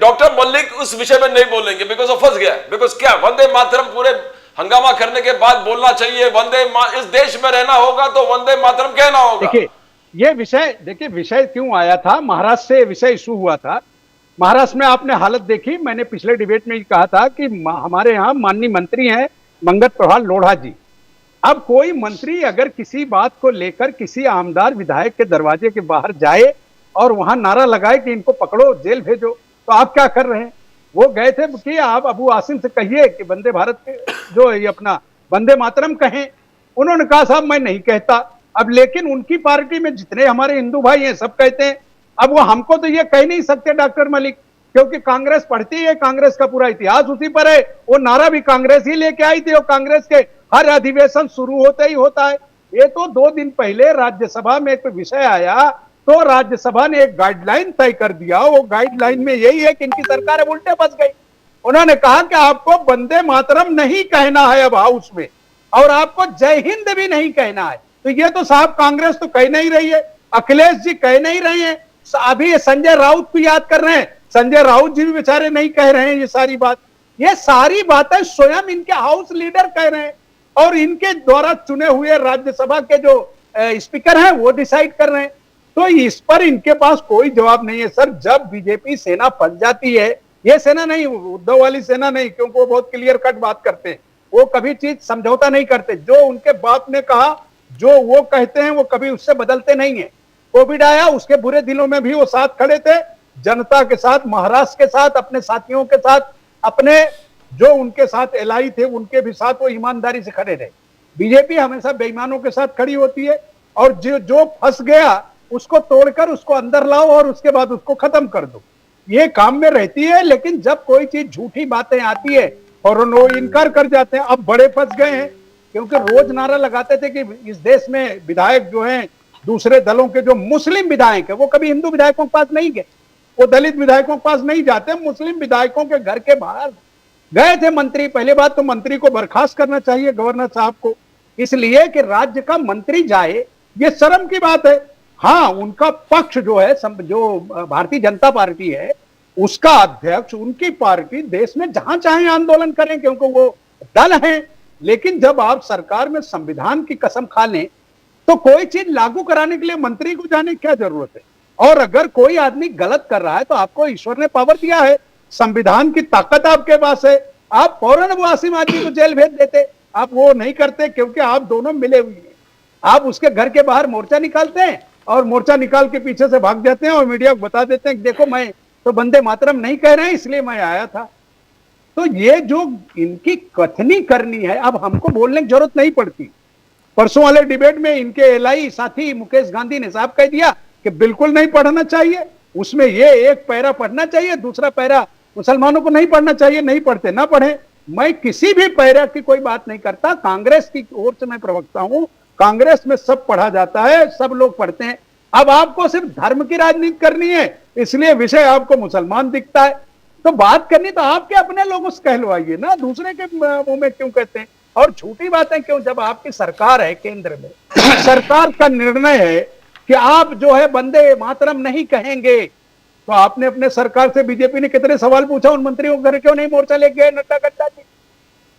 डॉक्टर मलिक उस विषय में नहीं बोलेंगे बिकॉज वो फंस गया। बिकॉज क्या वंदे मातरम पूरे हंगामा करने के बाद बोलना चाहिए, इस देश में रहना होगा तो वंदे मातरम कहना होगा। देखिए ये विषय क्यों आया था, महाराष्ट्र से विषय इशू हुआ था। महाराष्ट्र में आपने हालत देखी, मैंने पिछले डिबेट में कहा था कि हमारे यहाँ माननीय मंत्री हैं मंगत प्रभार लोढ़ा जी। अब कोई मंत्री अगर किसी बात को लेकर किसी आमदार विधायक के दरवाजे के बाहर जाए और वहां नारा लगाए कि इनको पकड़ो जेल भेजो, तो आप क्या कर रहे हैं? वो गए थे कि आप अबू आसिम से कहिए कि वंदे भारत के जो ये अपना वंदे मातरम कहें। उन्होंने कहा साहब मैं नहीं कहता। अब लेकिन उनकी पार्टी में जितने हमारे हिंदू भाई हैं सब कहते हैं। अब वो हमको तो ये कह नहीं सकते डॉक्टर मलिक, क्योंकि कांग्रेस पढ़ती है, कांग्रेस का पूरा इतिहास उसी पर है। वो नारा भी कांग्रेस ही लेके आई थी और कांग्रेस के हर अधिवेशन शुरू होते ही होता है। ये तो 2 दिन पहले राज्यसभा में एक विषय आया तो राज्यसभा ने एक गाइडलाइन तय कर दिया। वो गाइडलाइन में यही है कि इनकी सरकार अब उल्टे फंस गई। उन्होंने कहा कि आपको वंदे मातरम नहीं कहना है अब हाउस में, और आपको जय हिंद भी नहीं कहना है। तो ये तो साहब कांग्रेस तो कह नहीं रही है। अखिलेश जी कह नहीं रहे हैं, अभी संजय राउत को याद कर रहे हैं, संजय राउत जी भी बेचारे नहीं कह रहे हैं ये सारी बात। ये सारी बातें स्वयं इनके हाउस लीडर कह रहे हैं और इनके द्वारा चुने हुए राज्यसभा के जो स्पीकर हैं वो डिसाइड कर रहे हैं। तो इस पर इनके पास कोई जवाब नहीं है सर। जब बीजेपी सेना फंस जाती है, ये सेना नहीं, उद्धव वाली सेना नहीं, क्योंकि वो बहुत क्लियर कट बात करते हैं, वो कभी चीज समझौता नहीं करते। जो उनके बाप ने कहा, जो वो कहते हैं, वो कभी उससे बदलते नहीं है। कोविड आया, उसके बुरे दिनों में भी वो साथ खड़े थे, जनता के साथ, महाराष्ट्र के साथ, अपने साथियों के साथ, अपने जो उनके साथ एलआई थे उनके भी साथ वो ईमानदारी से खड़े रहे। बीजेपी हमेशा बेईमानों के साथ खड़ी होती है और जो फंस गया उसको तोड़कर उसको अंदर लाओ और उसके बाद उसको खत्म कर दो, ये काम में रहती है। लेकिन जब कोई चीज झूठी बातें आती है और वो इनकार कर जाते हैं। अब बड़े फंस गए हैं, क्योंकि रोज नारा लगाते थे कि इस देश में विधायक जो हैं दूसरे दलों के, जो मुस्लिम विधायक है, वो कभी हिंदू विधायकों के पास नहीं गए, वो दलित विधायकों के पास नहीं जाते, मुस्लिम विधायकों के घर के बाहर गए थे मंत्री। पहले बात तो मंत्री को बर्खास्त करना चाहिए, गवर्नर साहब को, इसलिए कि राज्य का मंत्री जाए, ये शर्म की बात है। हाँ, उनका पक्ष जो है, जो भारतीय जनता पार्टी है, उसका अध्यक्ष, उनकी पार्टी देश में जहां चाहे आंदोलन करें, क्योंकि वो दल है। लेकिन जब आप सरकार में संविधान की कसम खा लें तो कोई चीज लागू कराने के लिए मंत्री को जाने की क्या जरूरत है। और अगर कोई आदमी गलत कर रहा है तो आपको ईश्वर ने पावर दिया है, संविधान की ताकत आपके पास है, आप फौरन वो आसिम आदमी को जेल भेज देते। आप वो नहीं करते क्योंकि आप दोनों मिले हुए हैं। आप उसके घर के बाहर मोर्चा निकालते हैं और मोर्चा निकाल के पीछे से भाग जाते हैं और मीडिया को बता देते हैं कि देखो मैं तो वंदे मातरम नहीं कह रहे हैं इसलिए मैं आया था। तो ये जो इनकी कथनी करनी है, अब हमको बोलने की जरूरत नहीं पड़ती। परसों वाले डिबेट में इनके एलआई साथी मुकेश गांधी ने साहब कह दिया कि बिल्कुल नहीं पढ़ना चाहिए, उसमें ये एक पैरा पढ़ना चाहिए, दूसरा पैरा मुसलमानों को नहीं पढ़ना चाहिए। नहीं पढ़ते ना पढ़े, मैं किसी भी पैरा की कोई बात नहीं करता। कांग्रेस की ओर से मैं प्रवक्ता हूं, कांग्रेस में सब पढ़ा जाता है, सब लोग पढ़ते हैं। अब आपको सिर्फ धर्म की राजनीति करनी है, इसलिए विषय आपको मुसलमान दिखता है। तो बात करनी तो आपके अपने लोगों से कहलवाइए ना, दूसरे के मुंह में क्यों कहते हैं। और झूठी बातें क्यों, जब आपकी सरकार है केंद्र में, सरकार का निर्णय है कि आप जो है वंदे मातरम नहीं कहेंगे, तो आपने अपने सरकार से, बीजेपी ने कितने सवाल पूछा उन मंत्रियों को, घर क्यों नहीं मोर्चा लेके गए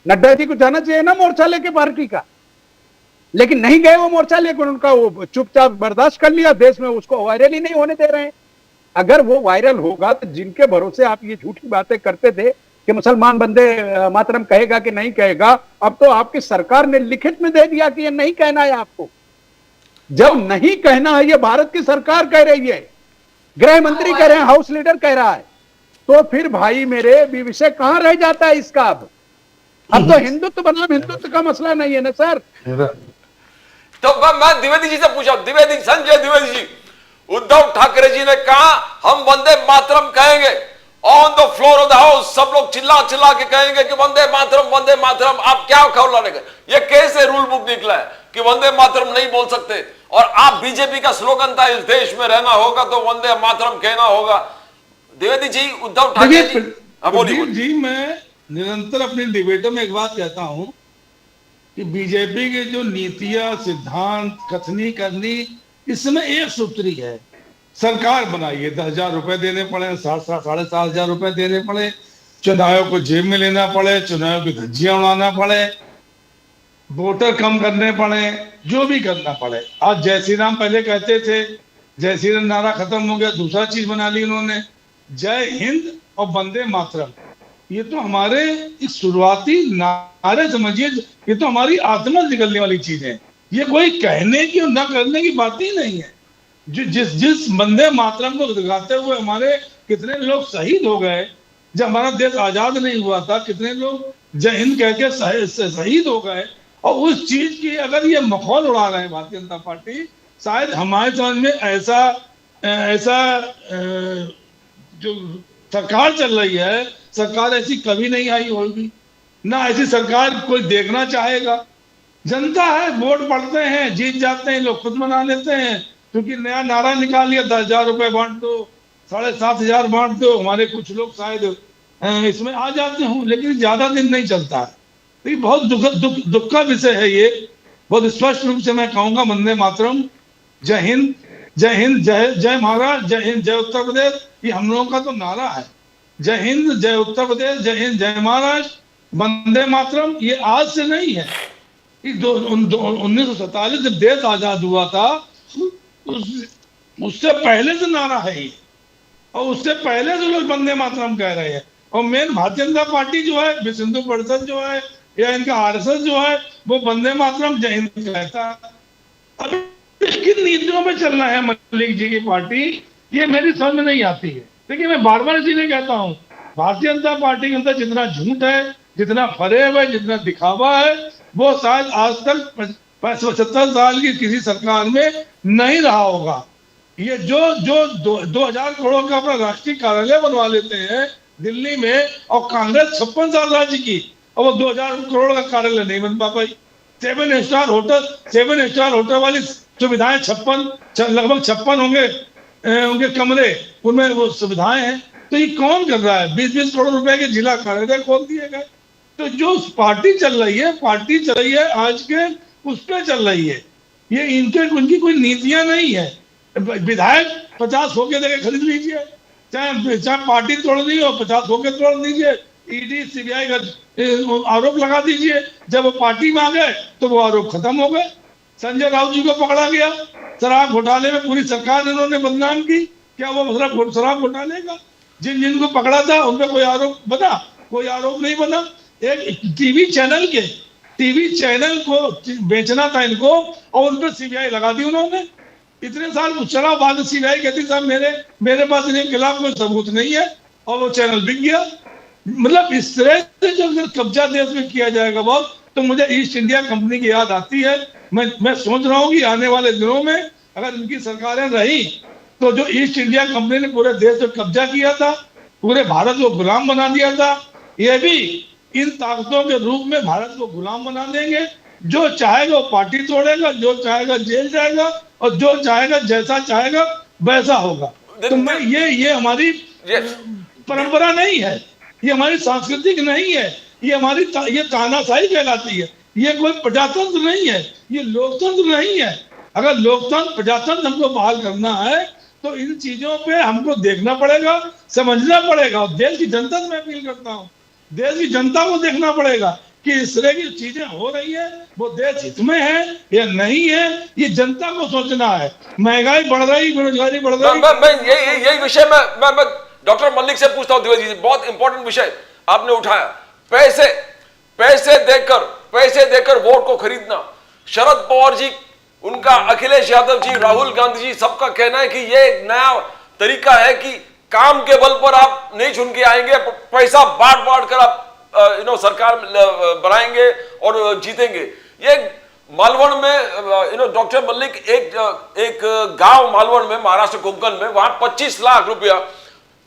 नड्डा जी को जाना चाहिए ना मोर्चा लेके पार्टी का, लेकिन नहीं गए वो मोर्चा लेकर, उनका वो चुपचाप बर्दाश्त कर लिया। देश में उसको वायरल ही नहीं होने दे रहे हैं। अगर वो वायरल होगा तो जिनके भरोसे आप ये झूठी बातें करते थे कि मुसलमान वंदे मातरम कहेगा कि नहीं कहेगा, अब तो आपकी सरकार ने लिखित में दे दिया कि ये नहीं कहना है आपको। जब नहीं कहना है, ये भारत की सरकार कह रही है, गृह मंत्री कह रहे हैं, हाउस लीडर कह रहा है, तो फिर भाई मेरे विषय कहां रह जाता है इसका। अब तो हिंदुत्व बनाम हिंदुत्व का मसला नहीं है ना सर। तो मैं द्विवेदी जी से पूछा, द्विवेदी, संजय द्विवेदी जी, उद्धव ठाकरे जी ने कहा हम वंदे मातरम कहेंगे, on the floor of the house सब लोग चिल्ला चिल्ला के कहेंगे कि वंदे मातरम वंदे मातरम। आप क्या खौलाने का, ये कैसे रूल बुक निकला है कि वंदे मातरम नहीं बोल सकते, और आप बीजेपी का स्लोगन था इस देश में रहना होगा तो वंदे मातरम कहना होगा। द्विवेदी जी, उद्धव ठाकरे जी, मैं निरंतर अपनी डिबेटों में एक बात कहता हूं कि बीजेपी के जो नीतियां, सिद्धांत, कथनी करनी, इसमें एक सूत्री है, सरकार बनाइए, 10,000 रुपए देने पड़े, 7,500 रुपए देने पड़े, चुनाव को जेब में लेना पड़े, चुनाव की धज्जियां उड़ाना पड़े, वोटर कम करने पड़े, जो भी करना पड़े। आज जय श्री राम पहले कहते थे, जय श्री राम नारा खत्म हो गया, दूसरा चीज बना ली उन्होंने, जय हिंद और वंदे मातरम। ये तो हमारे इस शुरुआती नारे समझिए, ये तो हमारी आत्मा निकलने वाली चीज है। ये कोई कहने की और न करने की बात ही नहीं है। जिस वंदे मातरम को गाते हुए हमारे कितने लोग शहीद हो गए, जब हमारा देश आजाद नहीं हुआ था, कितने लोग जय हिंद कह के शहीद हो गए। और उस चीज की अगर ये मखौल उड़ा रहे हैं भारतीय जनता पार्टी, शायद हमारे समझ में ऐसा जो सरकार चल रही है, सरकार ऐसी कभी नहीं आई होगी, ना ऐसी सरकार कोई देखना चाहेगा। जनता है, वोट पड़ते हैं, जीत जाते हैं, लोग खुद मना लेते हैं, क्योंकि नया नारा निकाल लिया, 10,000 रुपए बांट दो, 7,500 बांट दो। हमारे कुछ लोग शायद इसमें आ जाते हों, लेकिन ज्यादा दिन नहीं चलता है। तो ये बहुत दुख का विषय है। ये बहुत स्पष्ट रूप से मैं कहूंगा, वंदे मातरम, जय हिंद जय हिंद, जय जय महाराष्ट्र, जय हिंद, जय उत्तर प्रदेश, ये हम लोगों का तो नारा है। जय हिंद, जय उत्तर प्रदेश, जय हिंद, जय महाराष्ट्र, वंदे मातरम, ये आज से नहीं है। 1947 जब देश आजाद हुआ था उससे पहले से नारा है ये, और उससे पहले से लोग वंदे मातरम कह रहे हैं। और मेन भारतीय जनता पार्टी जो है, विश्व हिंदू परिषद जो है, या इनका आरएसएस जो है, वो वंदे मातरम जय हिंद कहता है। अब किन नीतियों पे चलना है मलिक जी की पार्टी, ये मेरी समझ में नहीं आती है। देखिए, मैं बार बार इसीलिए कहता हूँ, भारतीय जनता पार्टी के अंदर जितना झूठ है, जितना फरेब है, जितना दिखावा है, वो शायद आज तक 75 साल की किसी सरकार में नहीं रहा होगा। ये जो 2000 करोड़ का अपना राष्ट्रीय कार्यालय बनवा लेते हैं दिल्ली में, और कांग्रेस 56 साल राज्य की, और वो 2000 करोड़ का कार्यालय नहीं बन पा पाई। 7 स्टार होटल वाली सुविधाएं 56 लगभग 56 होंगे उनके कमरे, उनमें वो सुविधाएं हैं। तो ये कौन कर रहा है? 20-20 करोड़ रुपए के जिला कार्यालय खोल दिए गए। तो जो पार्टी चल रही है आज के, उस पर चल रही है। ये उनकी कोई नीतियां नहीं है। विधायक 50 होके देके खरीद लीजिए, चाहे पार्टी तोड़नी हो 50 होके तोड़ दीजिए, ईडी सीबीआई का आरोप लगा दीजिए। जब वो पार्टी में आ गए तो वो आरोप खत्म हो गए। संजय राउत जी को पकड़ा गया शराब घोटाले में, पूरी सरकार इन्होंने बदनाम की। क्या वो शराब घोटाले का जिनको पकड़ा था उन पर कोई आरोप बना? कोई आरोप नहीं बना। एक टीवी चैनल को बेचना था इनको, और उन पर सीबीआई लगा दी उन्होंने। इतने साल चला, बाद सीबीआई कहती साहब मेरे पास इनके खिलाफ कोई सबूत नहीं है, और वो चैनल बिक गया। मतलब इस तरह से जब कब्जा देश में किया जाएगा बहुत, तो मुझे ईस्ट इंडिया कंपनी की याद आती है। मैं सोच रहा हूँ कि आने वाले दिनों में अगर इनकी सरकारें रही, तो जो ईस्ट इंडिया कंपनी ने पूरे देश पर कब्जा किया था, पूरे भारत को गुलाम बना दिया था, ये भी इन ताकतों के रूप में भारत को गुलाम बना देंगे। जो चाहेगा वो पार्टी तोड़ेगा, जो चाहेगा जेल जाएगा, और जो चाहेगा जैसा चाहेगा वैसा होगा। तो मैं ये हमारी परंपरा नहीं है, ये हमारी सांस्कृतिक नहीं है, ये तानाशाही कहलाती है। ये कोई प्रजातंत्र नहीं है, ये लोकतंत्र नहीं है। अगर लोकतंत्र प्रजातंत्र हमको बहाल करना है, तो इन चीजों पे हमको देखना पड़ेगा, समझना पड़ेगा। और देश की जनता से मैं अपील करता हूँ, देश की जनता को देखना पड़ेगा कि इस तरह की चीजें हो रही है, वो देश हित में है या नहीं है, ये जनता को सोचना है। महंगाई बढ़ रही, बेरोजगारी बढ़ रही। यही विषय मैं डॉक्टर मलिक से पूछता हूँ। द्विवेदी जी, बहुत इंपॉर्टेंट विषय आपने उठाया। पैसे देकर वोट को खरीदना। शरद पवार जी, उनका अखिलेश यादव जी, राहुल गांधी जी, सबका कहना है कि ये एक नया तरीका है कि काम के बल पर आप नहीं चुन के आएंगे, पैसा बांट कर आप सरकार बनाएंगे और जीतेंगे। ये मालवण में डॉक्टर मलिक एक गांव मालवण में, महाराष्ट्र कोंकण में, वहां 25 लाख रुपया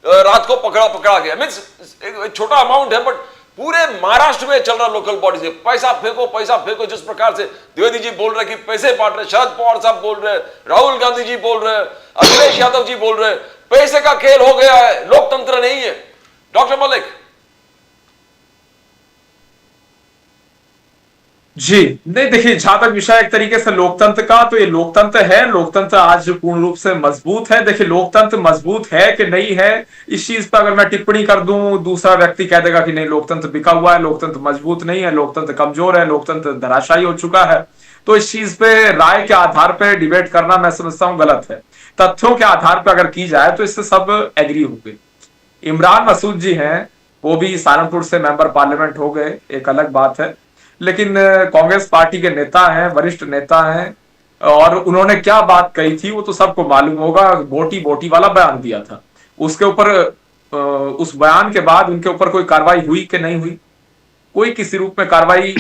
रात को पकड़ा गया। मीन्स एक छोटा अमाउंट है, बट पूरे महाराष्ट्र में चल रहा लोकल बॉडी से पैसा फेंको। जिस प्रकार से द्विवेदी जी बोल रहे कि पैसे बांट रहे, शरद पवार साहब बोल रहे, राहुल गांधी जी बोल रहे, अखिलेश यादव जी बोल रहे, पैसे का खेल हो गया है, लोकतंत्र नहीं है। डॉक्टर मलिक जी, नहीं देखिए, जहां तक विषय एक तरीके से लोकतंत्र का, तो ये लोकतंत्र है। लोकतंत्र आज पूर्ण रूप से मजबूत है। देखिए, लोकतंत्र मजबूत है कि नहीं है, इस चीज पर अगर मैं टिप्पणी कर दूं, दूसरा व्यक्ति कह देगा कि नहीं, लोकतंत्र बिका हुआ है, लोकतंत्र मजबूत नहीं है, लोकतंत्र कमजोर है, लोकतंत्र धराशायी हो चुका है। तो इस चीज पे राय के आधार पर डिबेट करना मैं समझता हूं गलत है। तथ्यों के आधार पर अगर की जाए तो इससे सब एग्री हो गए। इमरान मसूद जी हैं, वो भी सहारनपुर से मेंबर पार्लियामेंट हो गए, एक अलग बात है, लेकिन कांग्रेस पार्टी के नेता हैं, वरिष्ठ नेता हैं, और उन्होंने क्या बात कही थी वो तो सबको मालूम होगा। बोटी वाला बयान दिया था, उसके ऊपर उस बयान के बाद उनके ऊपर कोई कार्रवाई हुई कि नहीं हुई? कोई किसी रूप में कार्रवाई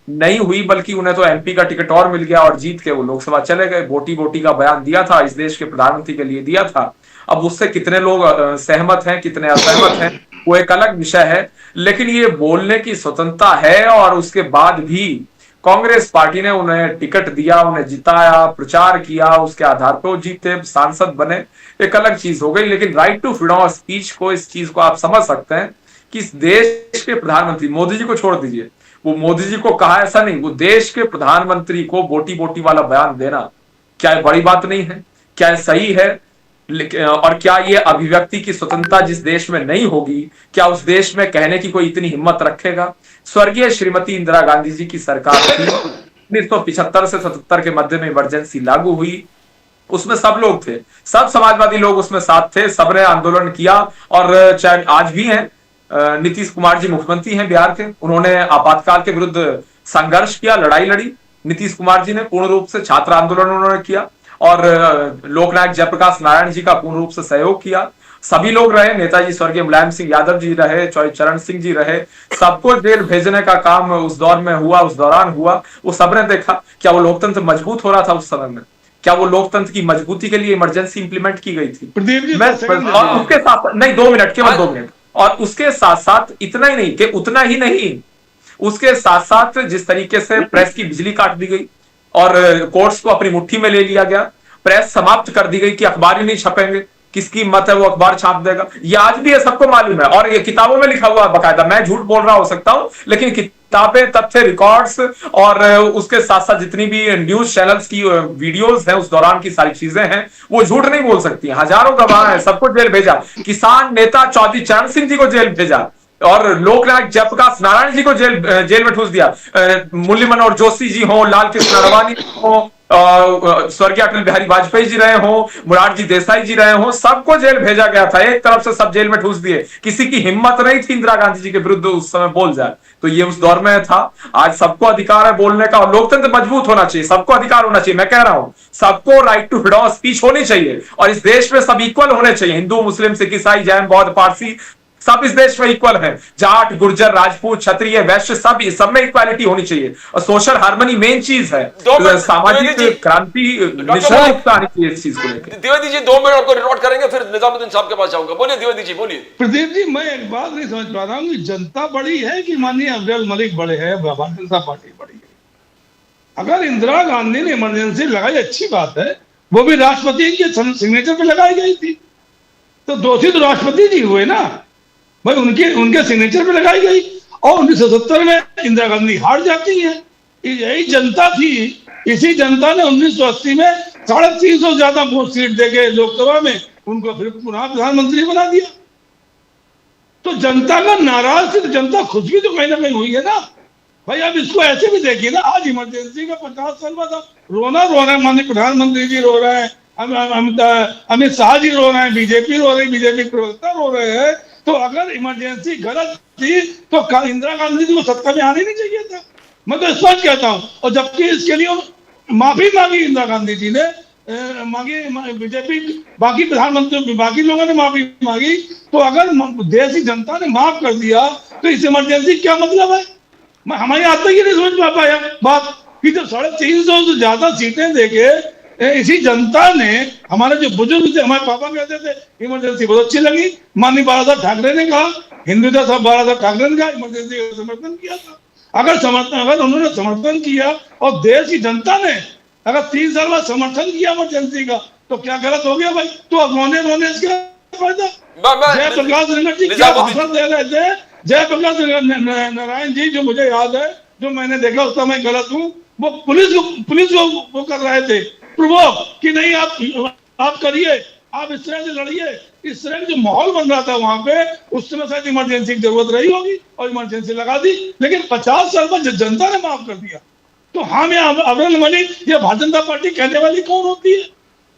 नहीं हुई, बल्कि उन्हें तो एमपी का टिकट और मिल गया और जीत के वो लोकसभा चले गए। बोटी का बयान दिया था, इस देश के प्रधानमंत्री के लिए दिया था। अब उससे कितने लोग सहमत हैं, कितने असहमत हैं, वो एक अलग विषय है। लेकिन ये बोलने की स्वतंत्रता है, और उसके बाद भी कांग्रेस पार्टी ने उन्हें टिकट दिया, उन्हें जिताया, प्रचार किया, उसके आधार पर वो जीते, सांसद बने, एक अलग चीज हो गई। लेकिन right to freedom of speech को, इस चीज को आप समझ सकते हैं कि इस देश के प्रधानमंत्री, मोदी जी को छोड़ दीजिए, वो मोदी जी को कहा ऐसा नहीं, वो देश के प्रधानमंत्री को बोटी वाला बयान देना क्या बड़ी बात नहीं है? क्या सही है? और क्या ये अभिव्यक्ति की स्वतंत्रता जिस देश में नहीं होगी, क्या उस देश में कहने की कोई इतनी हिम्मत रखेगा? स्वर्गीय श्रीमती इंदिरा गांधी जी की सरकार थी, 1975 से 77 के मध्य में इमरजेंसी लागू हुई, उसमें सब लोग थे, सब समाजवादी लोग उसमें साथ थे, सबने आंदोलन किया। और चाहे आज भी हैं, नीतीश कुमार जी मुख्यमंत्री हैं बिहार के, उन्होंने आपातकाल के विरुद्ध संघर्ष किया, लड़ाई लड़ी। नीतीश कुमार जी ने पूर्ण रूप से छात्र आंदोलन उन्होंने किया और लोकनायक जयप्रकाश नारायण जी का पूर्ण रूप से सहयोग किया। सभी लोग रहे, नेताजी स्वर्गीय मुलायम सिंह यादव जी रहे, चरण सिंह जी रहे, सबको जेल भेजने का काम उस दौर में हुआ, उस दौरान हुआ। वो सबने देखा क्या वो लोकतंत्र मजबूत हो रहा था उस समय में? क्या वो लोकतंत्र की मजबूती के लिए इमरजेंसी इंप्लीमेंट की गई थी? और उसके साथ नहीं, 2 मिनट, केवल 2 मिनट। और उसके साथ साथ इतना ही नहीं कि उतना ही नहीं, उसके साथ साथ जिस तरीके से प्रेस की बिजली काट दी गई और कोर्ट्स को अपनी मुट्ठी में ले लिया गया, प्रेस समाप्त कर दी गई कि अखबार ही नहीं छपेंगे, किसकी हिम्मत है वो अखबार छाप देगा। ये आज भी है, सबको मालूम है, और ये किताबों में लिखा हुआ है बकायदा। मैं झूठ बोल रहा हो सकता हूं, लेकिन किताबें, तथ्य, रिकॉर्ड्स और उसके साथ साथ जितनी भी न्यूज चैनल्स की वीडियोस हैं उस दौरान की सारी चीजें हैं, वो झूठ नहीं बोल सकती। हजारों गवाह हैं, सबको जेल भेजा। किसान नेता चौधरी चरण सिंह जी को जेल भेजा और लोकनायक जयप्रकाश नारायण जी को जेल में ठूस दिया। मुरली मनोहर जोशी जी हो, लाल कृष्ण अडवाणी हो, स्वर्गीय अटल बिहारी वाजपेयी जी रहे हो, मुरारजी देसाई जी रहे हो, सबको जेल भेजा गया था। एक तरफ से सब जेल में ठूस दिए। किसी की हिम्मत नहीं थी इंदिरा गांधी जी के विरुद्ध उस समय बोल जाए। तो ये उस दौर में था। आज सबको अधिकार है बोलने का, और लोकतंत्र मजबूत होना चाहिए, सबको अधिकार होना चाहिए। मैं कह रहा हूं सबको right to freedom of speech होनी चाहिए, और इस देश में सब इक्वल होने चाहिए। हिंदू, मुस्लिम, सिख, ईसाई, जैन, बौद्ध, पारसी, सब इस देश में इक्वल है। जाट, गुर्जर, राजपूत, क्षत्रिय, वैश्य, सब में इक्वालिटी होनी चाहिए। और सोशल हार्मनी मेन चीज है। सामाजिक क्रांति निश्चित रूप से आनी चाहिए इस चीज को लेकर। द्विवेदी जी 2 मिनट आपको रिकॉर्ड करेंगे, फिर निजामुद्दीन साहब के पास जाऊंगा। बोलिए द्विवेदी जी, बोलिए। प्रदीप जी, मैं एक बात नहीं समझ पा रहा हूँ, जनता बड़ी है कि माननीय अब्दुल मलिक बड़े हैं, भारतीय जनता पार्टी बड़ी है? अगर इंदिरा गांधी ने इमरजेंसी लगाई, अच्छी बात है, वो भी राष्ट्रपति के सिग्नेचर पे लगाई गई थी, तो दोषी तो राष्ट्रपति जी हुए ना भाई, उनके सिग्नेचर पे लगाई गई। और 1970 में इंदिरा गांधी हार जाती है। यही जनता थी, इसी जनता ने 1980 में 350 से ज्यादा सीट देके लोकसभा में उनको फिर पुनः प्रधानमंत्री बना दिया। तो जनता का नाराज थी, तो जनता खुश भी तो कहीं ना कहीं हुई है ना भाई। अब इसको ऐसे भी देखिए ना, आज इमरजेंसी का 50 साल बाद रोना रो रहे हैं, माननीय प्रधानमंत्री जी रो रहे हैं, अमित शाह जी रो रहे हैं, बीजेपी रो रही, बीजेपी प्रवक्ता रो रहे हैं। तो अगर इमरजेंसी गलत थी तो इंदिरा गांधी जी को सत्ता में आने नहीं चाहिए था। मैं तो स्पष्ट कहता हूं। और जबकि इसके लिए माफी मांगी इंदिरा गांधी जी ने, मांगी बीजेपी, बाकी प्रधानमंत्री, बाकी लोगों ने माफी मांगी। तो अगर देश की जनता ने माफ कर दिया तो इस इमरजेंसी क्या मतलब है? मैं हमारी आज तक ये नहीं समझ पा पाया बात कि जब 350 से ज्यादा सीटें देके इसी जनता ने, हमारे जो बुजुर्ग थे, हमारे पापा कहते थे इमरजेंसी बहुत अच्छी लगी, माननीय बाला साहब ठाकरे ने कहा, हिंदू साहब बाला साहब ठाकरे ने कहा, इमरजेंसी का समर्थन किया था। अगर उन्होंने समर्थन किया और देश की जनता ने अगर 3 साल बाद समर्थन किया इमरजेंसी का, तो क्या गलत हो गया भाई? तो अब रोने इसका फायदा? जयप्रकाश नारायण जी क्या भाषण दे रहे थे, जयप्रकाश नारायण जी, जो मुझे याद है, जो मैंने देखा उस समय गलत हूँ, वो पुलिस को वो कर रहे थे प्रवोक कि नहीं आप करिए, आप इस तरह से लड़िए। इस तरह का जो माहौल बन रहा था वहां पे, उस समय शायद इमरजेंसी की जरूरत रही होगी और इमरजेंसी लगा दी। लेकिन 50 साल बाद जनता ने माफ कर दिया, तो हम या अब्दुल मलिक या भारतीय जनता पार्टी कहने वाली कौन होती है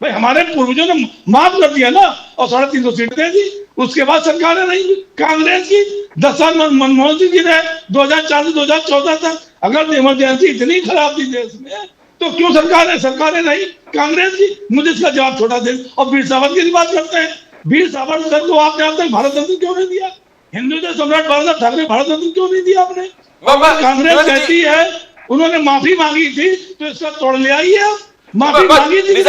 भाई? हमारे पूर्वजों ने माफ कर दिया ना, और 350 सीट दे दी। उसके बाद सरकारें नहीं, कांग्रेस की 10 साल मनमोहन सिंह जी रहे, 2004 से 2014 तक। अगर इमरजेंसी इतनी खराब थी देश में, तो क्यों सरकारें नहीं कांग्रेस की? मुझे इसका जवाब छोटा दे। और वीर सावरकर की बात करते हैं, वीर सावरकर को आपने अब तक भारत रत्न क्यों नहीं दिया? हिंदू के सम्राट बाला साहब ठाकरे भारत रत्न क्यों नहीं दिया आपने? कांग्रेस कहती है उन्होंने माफी मांगी थी, तो इसका तोड़ ले आई है। माफी मांगी थी,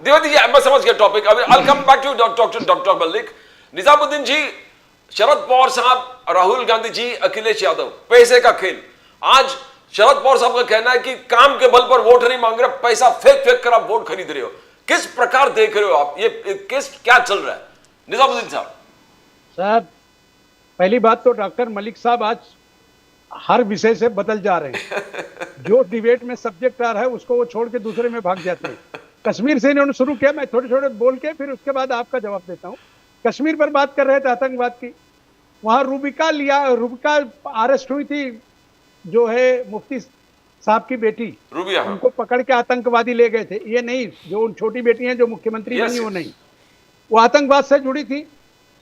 द्विवेदी जी, मैं समझ गया topic. I'll come back to doctor Malik. Nizamuddin ji, Sharad Pawar Sahab, Rahul Gandhi जी, अखिलेश यादव, पैसे का खेल। आज शरद पवार साहब का कहना है कि काम के बल पर वोट नहीं मांग रहे, पैसा फेंक कर आप वोट खरीद रहे हो। किस प्रकार देख रहे हो आप ये क्या चल रहा है? निजामुद्दीन साहब, पहली बात तो डॉक्टर मलिक साहब आज हर विषय से बदल जा रहे हैं। जो डिबेट में सब्जेक्ट आ रहा है उसको वो छोड़ के दूसरे में भाग जाते हैं। कश्मीर से इन्होंने शुरू किया, मैं थोड़े थोड़े बोल के फिर उसके बाद आपका जवाब देता हूँ। कश्मीर पर बात कर रहे थे आतंकवाद की, वहां रूबिका अरेस्ट हुई थी, जो है मुफ्ती साहब की बेटी, रूबिया, उनको पकड़ के आतंकवादी ले गए थे। ये नहीं, जो उन छोटी बेटी हैं जो मुख्यमंत्री बनी, वो नहीं, वो आतंकवाद से जुड़ी थी।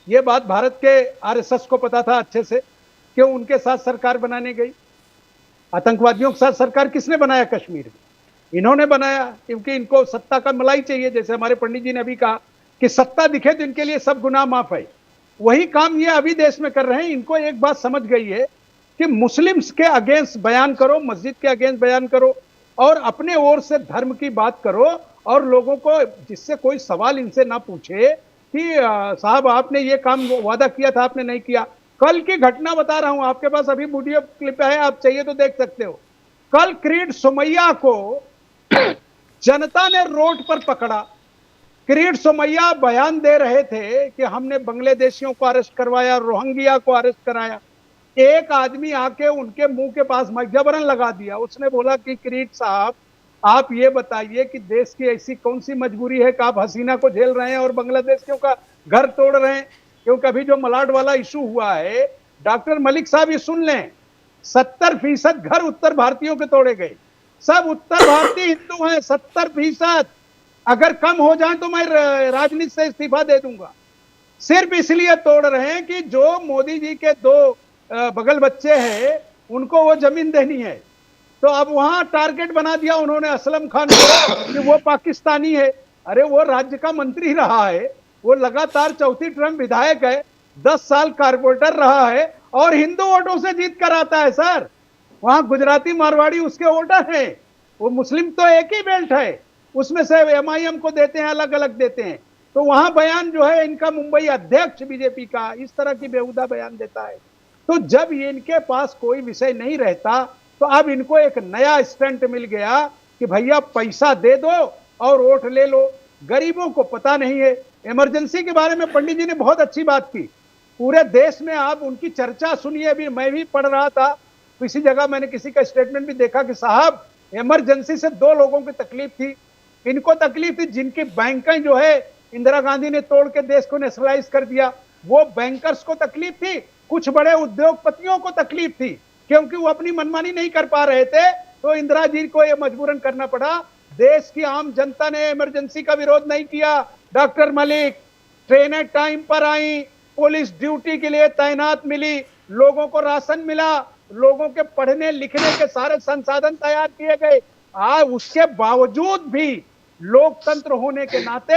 ये बात भारत के आरएसएस को पता था अच्छे से, क्यों उनके साथ सरकार बनाने गई। आतंकवादियों के साथ सरकार किसने बनाया कश्मीर में? इन्होंने बनाया, क्योंकि इनको सत्ता का मलाई चाहिए। जैसे हमारे पंडित जी ने अभी कहा कि सत्ता दिखे तो इनके लिए सब गुनाह माफ है। वही काम ये अभी देश में कर रहे हैं। इनको एक बात समझ गई है कि मुस्लिम्स के अगेंस्ट बयान करो, मस्जिद के अगेंस्ट बयान करो, और अपने ओर से धर्म की बात करो, और लोगों को, जिससे कोई सवाल इनसे ना पूछे कि साहब आपने ये काम वादा किया था, आपने नहीं किया। कल की घटना बता रहा हूं, आपके पास अभी वीडियो क्लिप है, आप चाहिए तो देख सकते हो। कल किरीट सोमैया को जनता ने रोड पर पकड़ा। किरीट सोमैया बयान दे रहे थे कि हमने बांग्लादेशियों को अरेस्ट करवाया, रोहिंग्या को अरेस्ट कराया। एक आदमी आके उनके मुंह के पास जबरन लगा दिया। उसने बोला कि किरीट साहब, आप ये बताइए कि देश की ऐसी कौन सी मजबूरी है कि आप हसीना को झेल रहे हैं और बांग्लादेशियों का घर तोड़ रहे हैं? क्योंकि अभी जो मलाड वाला इशू हुआ है, डॉक्टर मलिक साहब ये सुन लें, 70% घर उत्तर भारतीयों के तोड़े गए। सब उत्तर भारतीय हिंदू हैं, 70%। अगर कम हो जाए तो मैं राजनीति से इस्तीफा दे दूंगा। सिर्फ इसलिए तोड़ रहे हैं कि जो मोदी जी के 2 बगल बच्चे हैं, उनको वो जमीन देनी है। तो अब वहां टारगेट बना दिया उन्होंने असलम खान को कि वो पाकिस्तानी है। अरे वो राज्य का मंत्री रहा है, वो लगातार 4थी टर्म विधायक है, 10 साल कारपोरेटर रहा है, और हिंदू वोटों से जीत कर आता है सर। वहां गुजराती मारवाड़ी उसके वोटर हैं। वो मुस्लिम तो एक ही बेल्ट है, उसमें से एमआईएम को देते हैं, अलग अलग देते हैं। तो वहां बयान जो है इनका, मुंबई अध्यक्ष बीजेपी का इस तरह की बेहुदा बयान देता है। तो जब इनके पास कोई विषय नहीं रहता, तो अब इनको एक नया स्टंट मिल गया कि भैया पैसा दे दो और वोट ले लो। गरीबों को पता नहीं है। इमरजेंसी के बारे में पंडित जी ने बहुत अच्छी बात की। पूरे देश में आप उनकी चर्चा सुनिए। अभी मैं भी पढ़ रहा था, किसी जगह मैंने किसी का स्टेटमेंट भी देखा कि साहब इमरजेंसी से 2 लोगों की तकलीफ थी। इनको तकलीफ थी जिनकी बैंकें जो है इंदिरा गांधी ने तोड़ के देश को नेशनलाइज कर दिया, वो बैंकर्स को तकलीफ थी। कुछ बड़े उद्योगपतियों को तकलीफ थी, क्योंकि वो अपनी मनमानी नहीं कर पा रहे थे, तो इंदिरा जी को ये मजबूरन करना पड़ा। देश की आम जनता ने इमरजेंसी का विरोध नहीं किया। डॉक्टर मलिक, ट्रेनें टाइम पर आई, पुलिस ड्यूटी के लिए तैनात मिली, लोगों को राशन मिला, लोगों के पढ़ने लिखने के सारे संसाधन तैयार किए गए। आज उसके बावजूद भी लोकतंत्र होने के नाते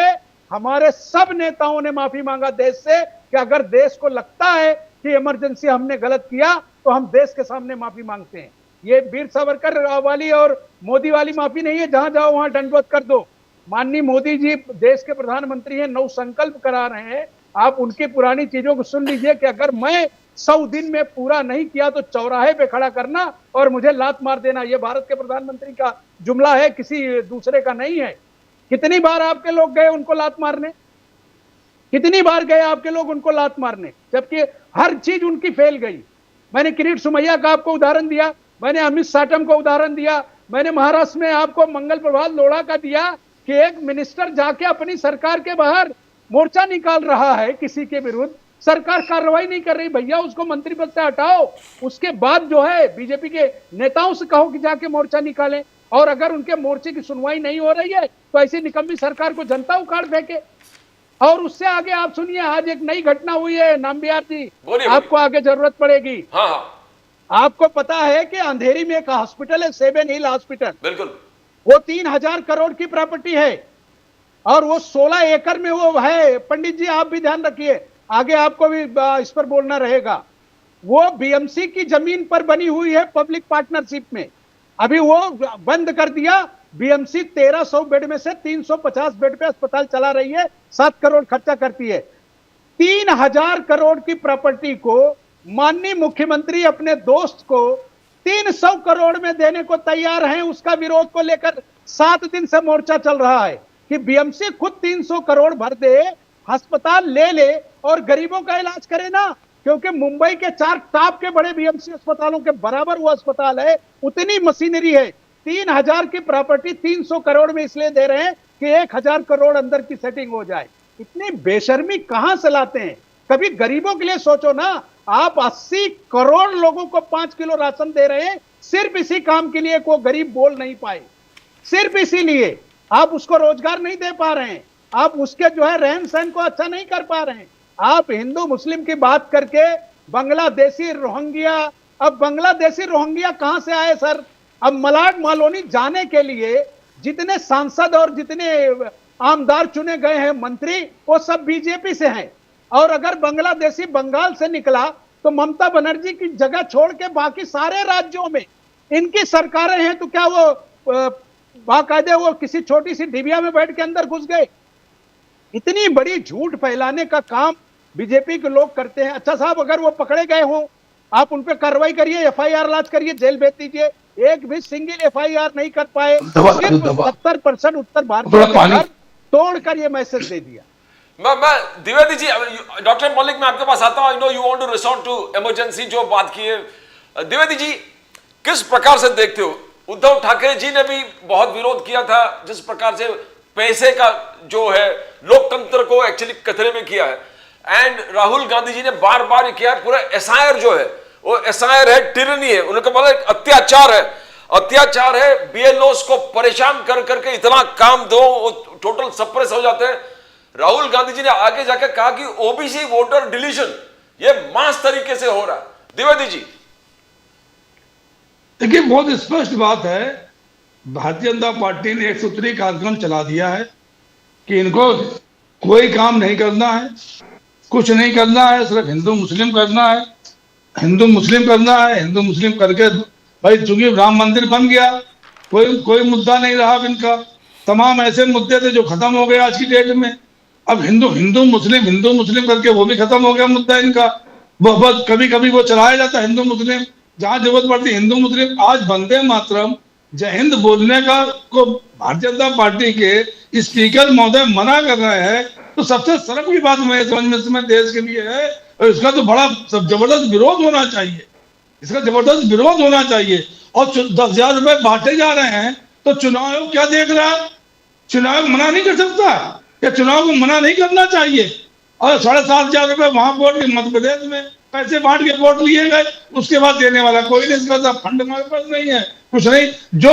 हमारे सब नेताओं ने माफी मांगा देश से कि अगर देश को लगता है कि इमरजेंसी हमने गलत किया तो हम देश के सामने माफी मांगते हैं। ये वीर सावरकर वाली और मोदी वाली माफी नहीं है, जहां जाओ वहां दंडवत कर दो। माननीय मोदी जी देश के प्रधानमंत्री हैं, 9 संकल्प करा रहे हैं। आप उनकी पुरानी चीजों को सुन लीजिए कि अगर मैं 100 दिन में पूरा नहीं किया तो चौराहे पे खड़ा करना और मुझे लात मार देना। यह भारत के प्रधानमंत्री का जुमला है, किसी दूसरे का नहीं है। कितनी बार आपके लोग गए उनको लात मारने? कितनी बार गए आपके लोग उनको लात मारने, जबकि हर चीज उनकी फेल गई। मैंने किरीट सोमैया का आपको उदाहरण दिया, मैंने अमित साटम को उदाहरण दिया, मैंने महाराष्ट्र में आपको मंगल प्रभात लोढ़ा का दिया कि एक मिनिस्टर जाके अपनी सरकार के बाहर मोर्चा निकाल रहा है किसी के विरुद्ध, सरकार कार्रवाई नहीं कर रही। भैया उसको मंत्री पद से हटाओ। उसके बाद जो है बीजेपी के नेताओं से कहो कि जाके मोर्चा निकालें, और अगर उनके मोर्चे की सुनवाई नहीं हो रही है तो ऐसी निकम्मी सरकार को जनता उखाड़ फेंके। और उससे आगे आप सुनिए, आज एक नई घटना हुई है नामबिहार जी, आपको आगे जरूरत पड़ेगी। हाँ। आपको पता है कि अंधेरी में एक हॉस्पिटल है, 7 हिल हॉस्पिटल, बिल्कुल, वो 3000 करोड़ की प्रॉपर्टी है, और वो 16 एकड़ में वो है। पंडित जी आप भी ध्यान रखिए, आगे आपको भी इस पर बोलना रहेगा। वो बीएमसी की जमीन पर बनी हुई है पब्लिक पार्टनरशिप में। अभी वो बंद कर दिया। बीएमसी 1300 बेड में से 350 बेड पे अस्पताल चला रही है, 7 करोड़ खर्चा करती है। 3000 करोड़ की प्रॉपर्टी को माननीय मुख्यमंत्री अपने दोस्त को 300 करोड़ में देने को तैयार हैं। उसका विरोध को लेकर 7 दिन से मोर्चा चल रहा है कि बीएमसी खुद 300 करोड़ भर दे, अस्पताल ले ले और गरीबों का इलाज करे ना, क्योंकि मुंबई के 4 टॉप के बड़े बीएमसी अस्पतालों के बराबर वो अस्पताल है, उतनी मशीनरी है। 3000 की प्रॉपर्टी 300 करोड़ में इसलिए दे रहे हैं कि 1,000 करोड़ अंदर की सेटिंग हो जाए। इतनी बेशर्मी कहां से लाते हैं? कभी गरीबों के लिए सोचो ना। आप 80 करोड़ लोगों को 5 किलो राशन दे रहे हैं, सिर्फ इसी काम के लिए को गरीब बोल नहीं पाए, सिर्फ इसीलिए आप उसको रोजगार नहीं दे पा रहे हैं, आप उसके जो है रहन सहन को अच्छा नहीं कर पा रहे हैं। आप हिंदू मुस्लिम की बात करके बांग्लादेशी रोहिंग्या, अब बांग्लादेशी रोहिंग्या कहां से आए सर? अब मलाड मालोनी जाने के लिए जितने सांसद और जितने आमदार चुने गए हैं मंत्री, वो सब बीजेपी से हैं। और अगर बांग्लादेशी बंगाल से निकला तो ममता बनर्जी की जगह छोड़ के बाकी सारे राज्यों में इनकी सरकारें हैं, तो क्या वो बाकायदे वो किसी छोटी सी डिबिया में बैठ के अंदर घुस गए? इतनी बड़ी झूठ फैलाने का काम बीजेपी के लोग करते हैं। अच्छा साहब, अगर वो पकड़े गए हों, आप उन पर कार्रवाई करिए, एफआईआर लॉन्च करिए, जेल भेज दीजिए। एक भी सिंगल एफआईआर नहीं कर पाए, सिर्फ 70% उत्तर भारत तोड़कर ये मैसेज दे दिया। मैं द्विवेदी जी, डॉक्टर मलिक मैं आपके पास आता हूं। I know you want to resort to emergency, जो बात की है। द्विवेदी जी, किस प्रकार से देखते हो? उद्धव ठाकरे जी ने भी बहुत विरोध किया था, जिस प्रकार से पैसे का जो है लोकतंत्र को एक्चुअली खतरे में किया है। एंड राहुल गांधी जी ने बार बार किया है, पूरा एसआईआर जो है वो एसआईआर है, टिरनी है, उन्होंने बोला अत्याचार है, अत्याचार है। बीएलओस को परेशान कर करके इतना काम दो, वो टोटल सप्रेस हो जाते हैं। राहुल गांधी जी ने आगे जाकर कहा कि ओबीसी वोटर डिलीशन ये मास तरीके से हो रहा है। द्विवेदी जी, देखिए, बहुत स्पष्ट बात है, भारतीय जनता पार्टी ने एक सूत्री कार्यक्रम चला दिया है कि इनको कोई काम नहीं करना है, कुछ नहीं करना है, सिर्फ हिंदू मुस्लिम करना है, हिंदू मुस्लिम करना है। हिंदू मुस्लिम करके भाई चूंकि राम मंदिर बन गया, कोई मुद्दा नहीं रहा इनका। तमाम ऐसे मुद्दे थे जो खत्म हो गए आज की डेट में। अब हिंदू मुस्लिम करके वो भी खत्म हो गया मुद्दा इनका। बहुत कभी कभी वो चलाया जाता है हिंदू मुस्लिम, जहां जरूरत पड़ती है हिंदू मुस्लिम। आज वंदे मातरम जय हिंद बोलने का को भारतीय जनता पार्टी के स्पीकर महोदय मना कर रहे हैं, तो सबसे शर्म की बात मैं समझ में देश के लिए है। और इसका तो बड़ा जबरदस्त विरोध होना चाहिए, इसका जबरदस्त विरोध होना चाहिए। और 10,000 रुपए बांटे जा रहे हैं, तो चुनाव आयोग क्या देख रहा है? चुनाव मना नहीं कर सकता, या चुनाव को मना नहीं करना चाहिए? और 7,500 रुपए वहां वोट के मध्य प्रदेश में पैसे बांट के वोट लिए गए, उसके बाद देने वाला कोई नहीं, इसका फंड हमारे पास नहीं है, कुछ नहीं। जो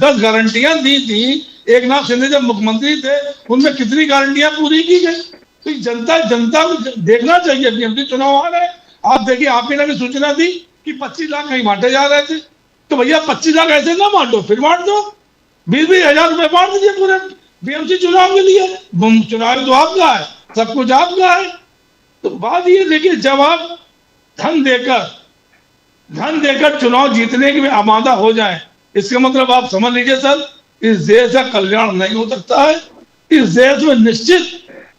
10 गारंटियां दी थी एक नाथ शिंदे जब मुख्यमंत्री थे, उनमें कितनी गारंटियां पूरी की गई? तो जनता को देखना चाहिए। बीएमसी चुनाव आ रहे हैं, आप देखिए, आप ही ने भी सूचना दी कि 25 लाख कहीं बांटे जा रहे थे। तो भैया 25 लाख ऐसे ना बांटो, फिर बांट दो, 20-20 हजार रुपए बांट दीजिए पूरे बीएमसी चुनाव के लिए। चुनाव तो आपका है, सब कुछ आपका है। तो बात ये देखिए, जब आप धन देकर चुनाव जीतने के लिए आमादा हो जाए, इसका मतलब आप समझ लीजिए सर, इस देश का कल्याण नहीं हो सकता है। इस देश में निश्चित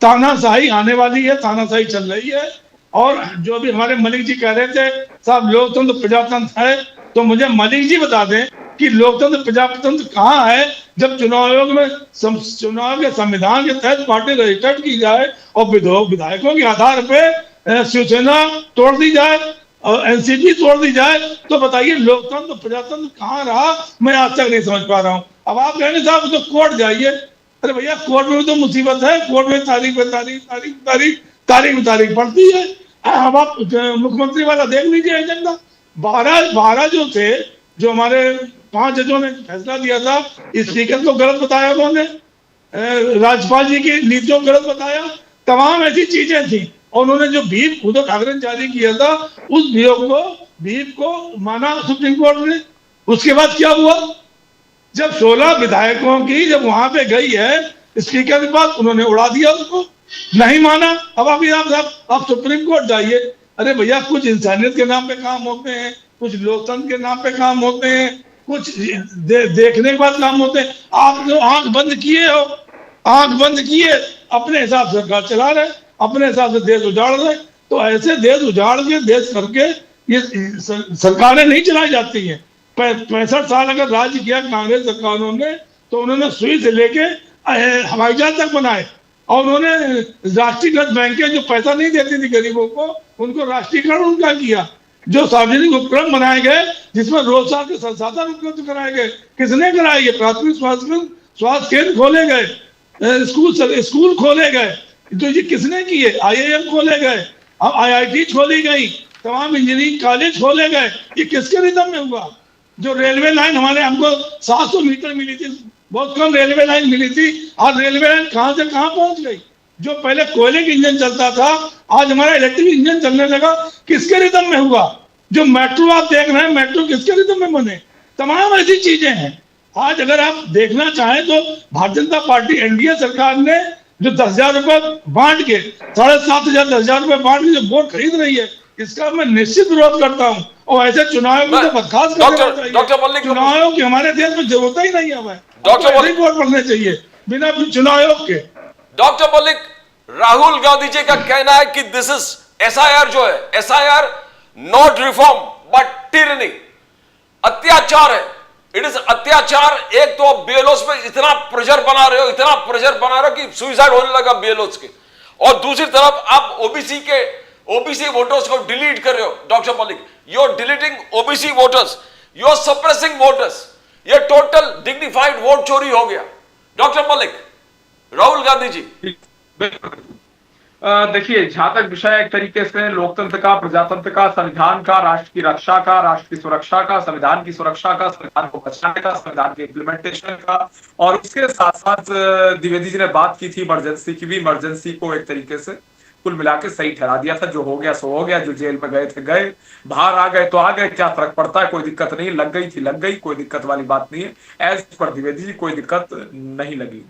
तानाशाही आने वाली है, तानाशाही चल रही है। और जो भी हमारे मलिक जी कह रहे थे साहब लोकतंत्र प्रजातंत्र है, तो मुझे मलिक जी बता दें कि लोकतंत्र प्रजातंत्र कहाँ है जब चुनाव आयोग में चुनाव के संविधान के तहत पार्टी रजिस्टर्ड की जाए और विधायकों के आधार पे शिवसेना तोड़ दी जाए और एनसीपी तोड़ दी जाए, तो बताइए लोकतंत्र प्रजातंत्र कहाँ रहा? मैं आज तक नहीं समझ पा रहा हूँ। अब आप कहेंगे साहब तो कोर्ट जाइए, अरे भैया कोर्ट में तो मुसीबत है, कोर्ट में तारीख पे तारीख पड़ती है। अब आप मुख्यमंत्री वाला देख लीजिए एजेंडा, 12 जो थे, जो हमारे 5 जजों ने फैसला दिया था, स्पीकर को गलत बताया उन्होंने, राज्यपाल जी की नीतियों को गलत बताया, तमाम ऐसी चीजें थी। और उन्होंने जो व्हीप उद्धव ठाकरे ने जारी किया था, उस व्हीप को माना सुप्रीम कोर्ट ने। उसके बाद क्या हुआ? जब 16 विधायकों की जब वहां पे गई है स्पीकर के पास, उन्होंने उड़ा दिया उसको, नहीं माना। अब आप सुप्रीम कोर्ट जाइए, अरे भैया कुछ इंसानियत के नाम पे काम होते हैं, कुछ लोकतंत्र के नाम पे काम होते हैं, कुछ देखने के बाद काम होते हैं। आप जो आंख बंद किए अपने हिसाब से सरकार चला रहे, अपने हिसाब से देश उजाड़ रहे। तो ऐसे देश उजाड़ के देश करके ये सरकारें नहीं चलाई जाती हैं। 65 साल अगर राज्य किया कांग्रेस सरकारों ने, तो उन्होंने सुई से लेके हवाई जहाज तक बनाए, और उन्होंने राष्ट्रीयकृत बैंकें जो पैसा नहीं देती थी गरीबों को, उनको राष्ट्रीयकरण उनका किया। जो सार्वजनिक उपक्रम बनाए गए जिसमें रोजगार के संसाधन उपलब्ध कराए गए, किसने कराए? प्राथमिक स्वास्थ्य स्वास्थ्य केंद्र खोले गए, स्कूल खोले गए, तो ये किसने किए? IIM खोले गए, IIT खोली गई, तमाम इंजीनियरिंग कॉलेज खोले गए, ये किसके रिदम में हुआ? जो रेलवे लाइन हमारे हमको 700 मीटर मिली थी, बहुत कम रेलवे लाइन मिली थी, आज रेलवे लाइन कहां से कहां पहुंच गई? जो पहले कोयले का इंजन चलता था, आज हमारा इलेक्ट्रिक इंजन चलने लगा, किसके रिदम में हुआ? जो मेट्रो आप देख रहे हैं, मेट्रो किसके रिदम में बने? तमाम ऐसी चीजें हैं। आज अगर आप देखना चाहें तो भारतीय जनता पार्टी एनडीए सरकार ने जो 10,000 रुपए बांट के 7,500 10,000 रुपए बांट के जो वोट खरीद रही है, इसका मैं निश्चित विरोध करता हूं। और ऐसे चुनाव को तो बर्खास्त कर देना चाहिए। डॉक्टर मल्लिक, चुनाव की हमारे देश में जरूरत ही नहीं है। डॉक्टर मल्लिक, वोट पड़ने चाहिए बिना चुनाव आयोग के। डॉक्टर मल्लिक, राहुल गांधी जी का कहना है कि दिस इज SIR जो है, SIR not reform but tyranny, अत्याचार है, इट इज अत्याचार। एक तो आप BLOs पे इतना प्रेशर बना रहे हो, इतना प्रेशर बना रहे हो कि सुसाइड होने लगा BLOs के, और दूसरी तरफ आप ओबीसी वोटर्स को डिलीट कर रहे हो। Doctor Mallik, you are deleting OBC voters, you are suppressing voters, ये टोटल डिग्निफाइड वोट चोरी हो गया। डॉक्टर मल्लिक, राहुल गांधी जी। देखिए, जहां तक विषय एक तरीके से लोकतंत्र का, प्रजातंत्र का, संविधान का, राष्ट्र की रक्षा का, राष्ट्र की सुरक्षा का, संविधान की सुरक्षा का, संविधान को बचाने का, संविधान के इम्प्लीमेंटेशन का, और उसके साथ साथ द्विवेदी जी ने बात की थी इमरजेंसी की भी। इमरजेंसी को एक तरीके से कुल मिला के सही ठहरा दिया था। जो हो गया सो हो गया, जो जेल में गए थे गए, बाहर आ गए तो आ गए, क्या फर्क पड़ता है, कोई दिक्कत नहीं, लग गई थी लग गई, कोई दिक्कत वाली बात नहीं है। एज पर द्विवेदी जी कोई दिक्कत नहीं लगी।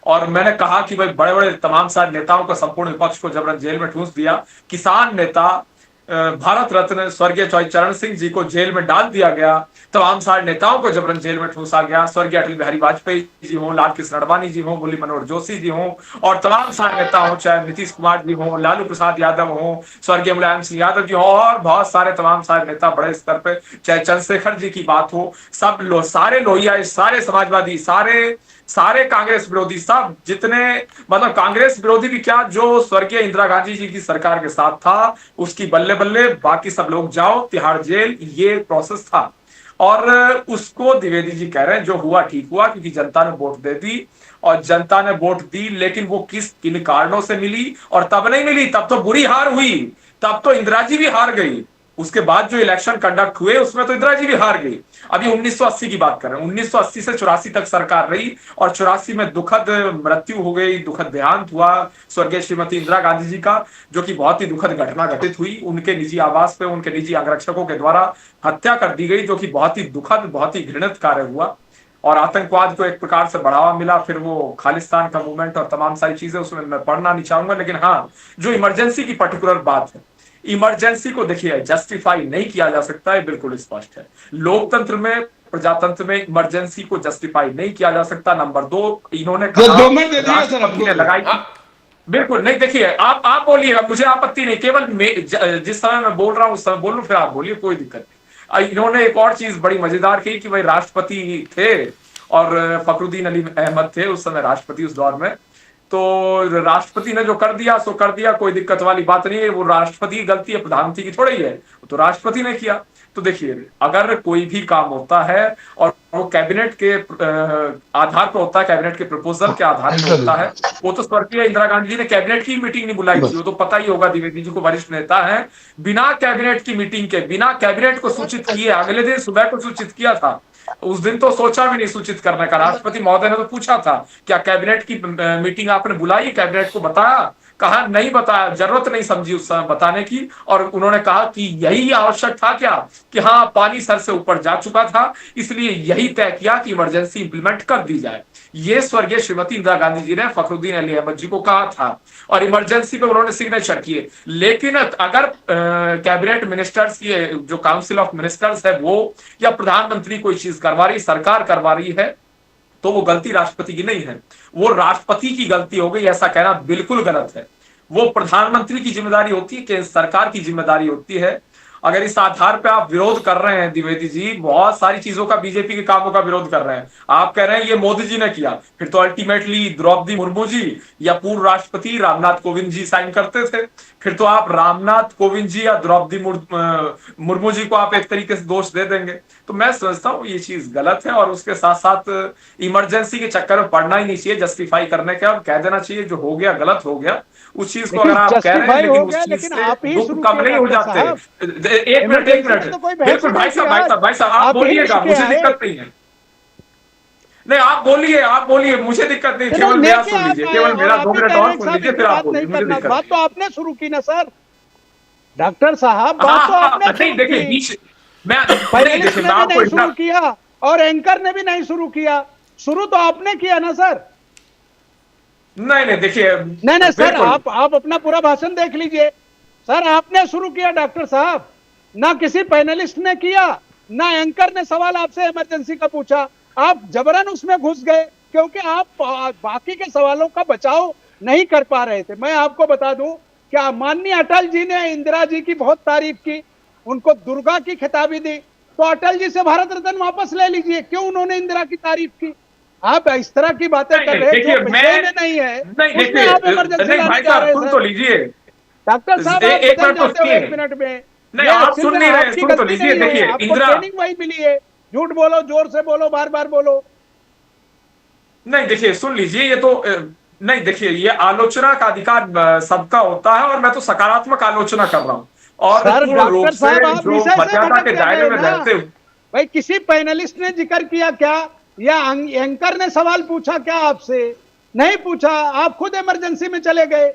और मैंने कहा कि भाई बड़े बड़े तमाम सारे नेताओं को, संपूर्ण विपक्ष को जबरन जेल में ठूंस दिया। किसान नेता, भारत रत्न स्वर्गीय चरण सिंह जी को जेल में डाल दिया गया। तमाम सारे नेताओं को जबरन जेल में ठूंसा गया। स्वर्गीय अटल बिहारी वाजपेयी जी हों, लाल कृष्ण आडवाणी जी हों, मुरली मनोहर जोशी जी हों, और तमाम सारे नेता हों, चाहे नीतीश कुमार जी हों, लालू प्रसाद यादव हों, स्वर्गीय मुलायम सिंह यादव जी हों, और बहुत सारे तमाम सारे नेता बड़े स्तर पे, चाहे चंद्रशेखर जी की बात हो, सब लोग, सारे लोहिया, सारे समाजवादी, सारे कांग्रेस विरोधी, सब जितने, मतलब कांग्रेस विरोधी भी क्या, जो स्वर्गीय इंदिरा गांधी जी की सरकार के साथ था, उसकी बल्ले बल्ले, बाकी सब लोग जाओ तिहाड़ जेल, ये प्रोसेस था। और उसको द्विवेदी जी कह रहे हैं जो हुआ ठीक हुआ, क्योंकि जनता ने वोट दे दी, और जनता ने वोट दी, लेकिन वो किन कारणों से मिली, और तब नहीं मिली, तब तो बुरी हार हुई, तब तो इंदिरा जी भी हार गई। उसके बाद जो इलेक्शन कंडक्ट हुए उसमें तो इंदिरा जी भी हार गई। अभी 1980 की बात कर रहे हैं, 1980 से 84 तक सरकार रही, और 84 में दुखद मृत्यु हो गई, दुखद देहांत हुआ स्वर्गीय श्रीमती इंदिरा गांधी जी का, जो कि बहुत ही दुखद घटना घटित हुई। उनके निजी आवास पे उनके निजी अंगरक्षकों के द्वारा हत्या कर दी गई, जो कि बहुत ही दुखद, बहुत ही घृणित कार्य हुआ, और आतंकवाद को एक प्रकार से बढ़ावा मिला। फिर वो खालिस्तान का मूवमेंट और तमाम सारी चीजें, उसमें मैं पढ़ना नहीं चाहूंगा, लेकिन हाँ, जो इमरजेंसी की पर्टिकुलर बात है, इमरजेंसी को देखिए जस्टिफाई नहीं किया जा सकता है, बिल्कुल स्पष्ट है। लोकतंत्र में, प्रजातंत्र में इमरजेंसी को जस्टिफाई नहीं किया जा सकता। नंबर 2, इन्होंने कहा राष्ट्रपति ने लगाई, बिल्कुल नहीं। देखिए, आप बोलिए, मुझे आपत्ति नहीं, केवल जिस समय मैं बोल रहा हूं उस समय बोल लूं, फिर आप बोलिए, कोई दिक्कत नहीं। इन्होंने एक और चीज बड़ी मजेदार की कि भाई राष्ट्रपति थे और फखरुद्दीन अली अहमद थे उस समय राष्ट्रपति उस दौर में, तो राष्ट्रपति ने जो कर दिया सो कर दिया, कोई दिक्कत वाली बात नहीं है। वो राष्ट्रपति की गलती है, प्रधानमंत्री की थोड़ी है, तो राष्ट्रपति ने किया। तो देखिए, अगर कोई भी काम होता है और वो कैबिनेट के आधार पर होता है, कैबिनेट के प्रपोजल के आधार पर होता है, वो तो स्वर्गीय इंदिरा गांधी जी ने कैबिनेट की मीटिंग नहीं बुलाई थी, वो तो पता ही होगा, द्विवेदी जी को वरिष्ठ नेता है। बिना कैबिनेट की मीटिंग के, बिना कैबिनेट को सूचित किए, अगले दिन सुबह को सूचित किया था। उस दिन तो सोचा भी नहीं सूचित करने का। राष्ट्रपति महोदय ने तो पूछा था, क्या कैबिनेट की मीटिंग आपने बुलाई, कैबिनेट को बताया? कहा नहीं बताया, जरूरत नहीं समझी उस समय बताने की। और उन्होंने कहा कि यही आवश्यक था क्या, कि हाँ, पानी सर से ऊपर जा चुका था, इसलिए यही तय किया कि इमरजेंसी इंप्लीमेंट कर दी जाए। ये स्वर्गीय श्रीमती इंदिरा गांधी जी ने फखरुद्दीन अली अहमद जी को कहा था, और इमरजेंसी पे उन्होंने सिग्नेचर किए। लेकिन अगर कैबिनेट मिनिस्टर्स की, जो काउंसिल ऑफ मिनिस्टर्स है वो, या प्रधानमंत्री कोई चीज करवा रही, सरकार करवा रही है, तो वो गलती राष्ट्रपति की नहीं है, वो राष्ट्रपति की गलती हो गई। ऐसा कहना बिल्कुल गलत है। वो प्रधानमंत्री की जिम्मेदारी होती है, केंद्र सरकार की जिम्मेदारी होती है। अगर इस आधार पे आप विरोध कर रहे हैं द्विवेदी जी, बहुत सारी चीजों का, बीजेपी के कामों का विरोध कर रहे हैं, आप कह रहे हैं ये मोदी जी ने किया, फिर तो अल्टीमेटली द्रौपदी मुर्मू जी या पूर्व राष्ट्रपति रामनाथ कोविंद जी साइन करते थे। फिर तो आप रामनाथ कोविंद जी या द्रौपदी मुर्मू जी को आप एक तरीके से दोष दे देंगे। तो मैं समझता हूँ ये चीज गलत है, और उसके साथ साथ इमरजेंसी के चक्कर में पड़ना ही नहीं चाहिए जस्टिफाई करने के, और कह देना चाहिए जो हो गया गलत हो गया। उस चीज को अगर आप कह रहे हैं, लेकिन उस चीज से दुख कम नहीं हो जाते। एक मिनट बिल्कुल भाई साहब आप बोलिएगा, मुझे दिक्कत नहीं है। नहीं आप बोलिए मुझे दिक्कत नहीं, केवल मेरा सुन लीजिए, केवल मेरा 2 मिनट और सुन लीजिए, फिर आप बोलिए, मुझे दिक्कत। बात तो आपने शुरू की ना सर, डॉक्टर साहब, बात तो आपने नहीं देखिए बीच मैं नहीं शुरू किया और एंकर ने भी नहीं शुरू किया, शुरू तो आपने किया ना सर। नहीं देखिए, नहीं सर, आप अपना पूरा भाषण देख लीजिए सर, आपने शुरू किया डॉक्टर साहब, ना किसी पैनलिस्ट ने किया, ना एंकर ने सवाल आपसे इमरजेंसी का पूछा, आप जबरन उसमें घुस गए क्योंकि आप बाकी के सवालों का बचाव नहीं कर पा रहे थे। मैं आपको बता दूं कि माननीय अटल जी ने इंदिरा जी की बहुत तारीफ की, उनको दुर्गा की खिताबी दी, तो अटल जी से भारत रत्न वापस ले लीजिए, क्यों उन्होंने इंदिरा की तारीफ की? आप इस तरह की बातें कर रहे हैं जो विषय में नहीं है, उसमें आप इमरजेंसी लाने जा रहे हैं। सुन तो लीजिए डॉक्टर साहब, एक मिनट में नहीं आप सुन नहीं रहे, सुन तो लीजिए। देखिए इंदिरा, ट्रेनिंग वही मिली है, झूठ बोलो, जोर से बोलो, बार बार बोलो। नहीं देखिए सुन लीजिए, ये तो नहीं देखिए, ये आलोचना का अधिकार सबका होता है, और मैं तो सकारात्मक आलोचना कर रहा हूँ, और पूर्ण रूप से जो मर्यादा के दायरे में रहते हुए। भाई किसी पैनलिस्ट ने जिक्र किया क्या, या एंकर ने सवाल पूछा क्या आपसे? नहीं पूछा, आप खुद इमरजेंसी में चले गए,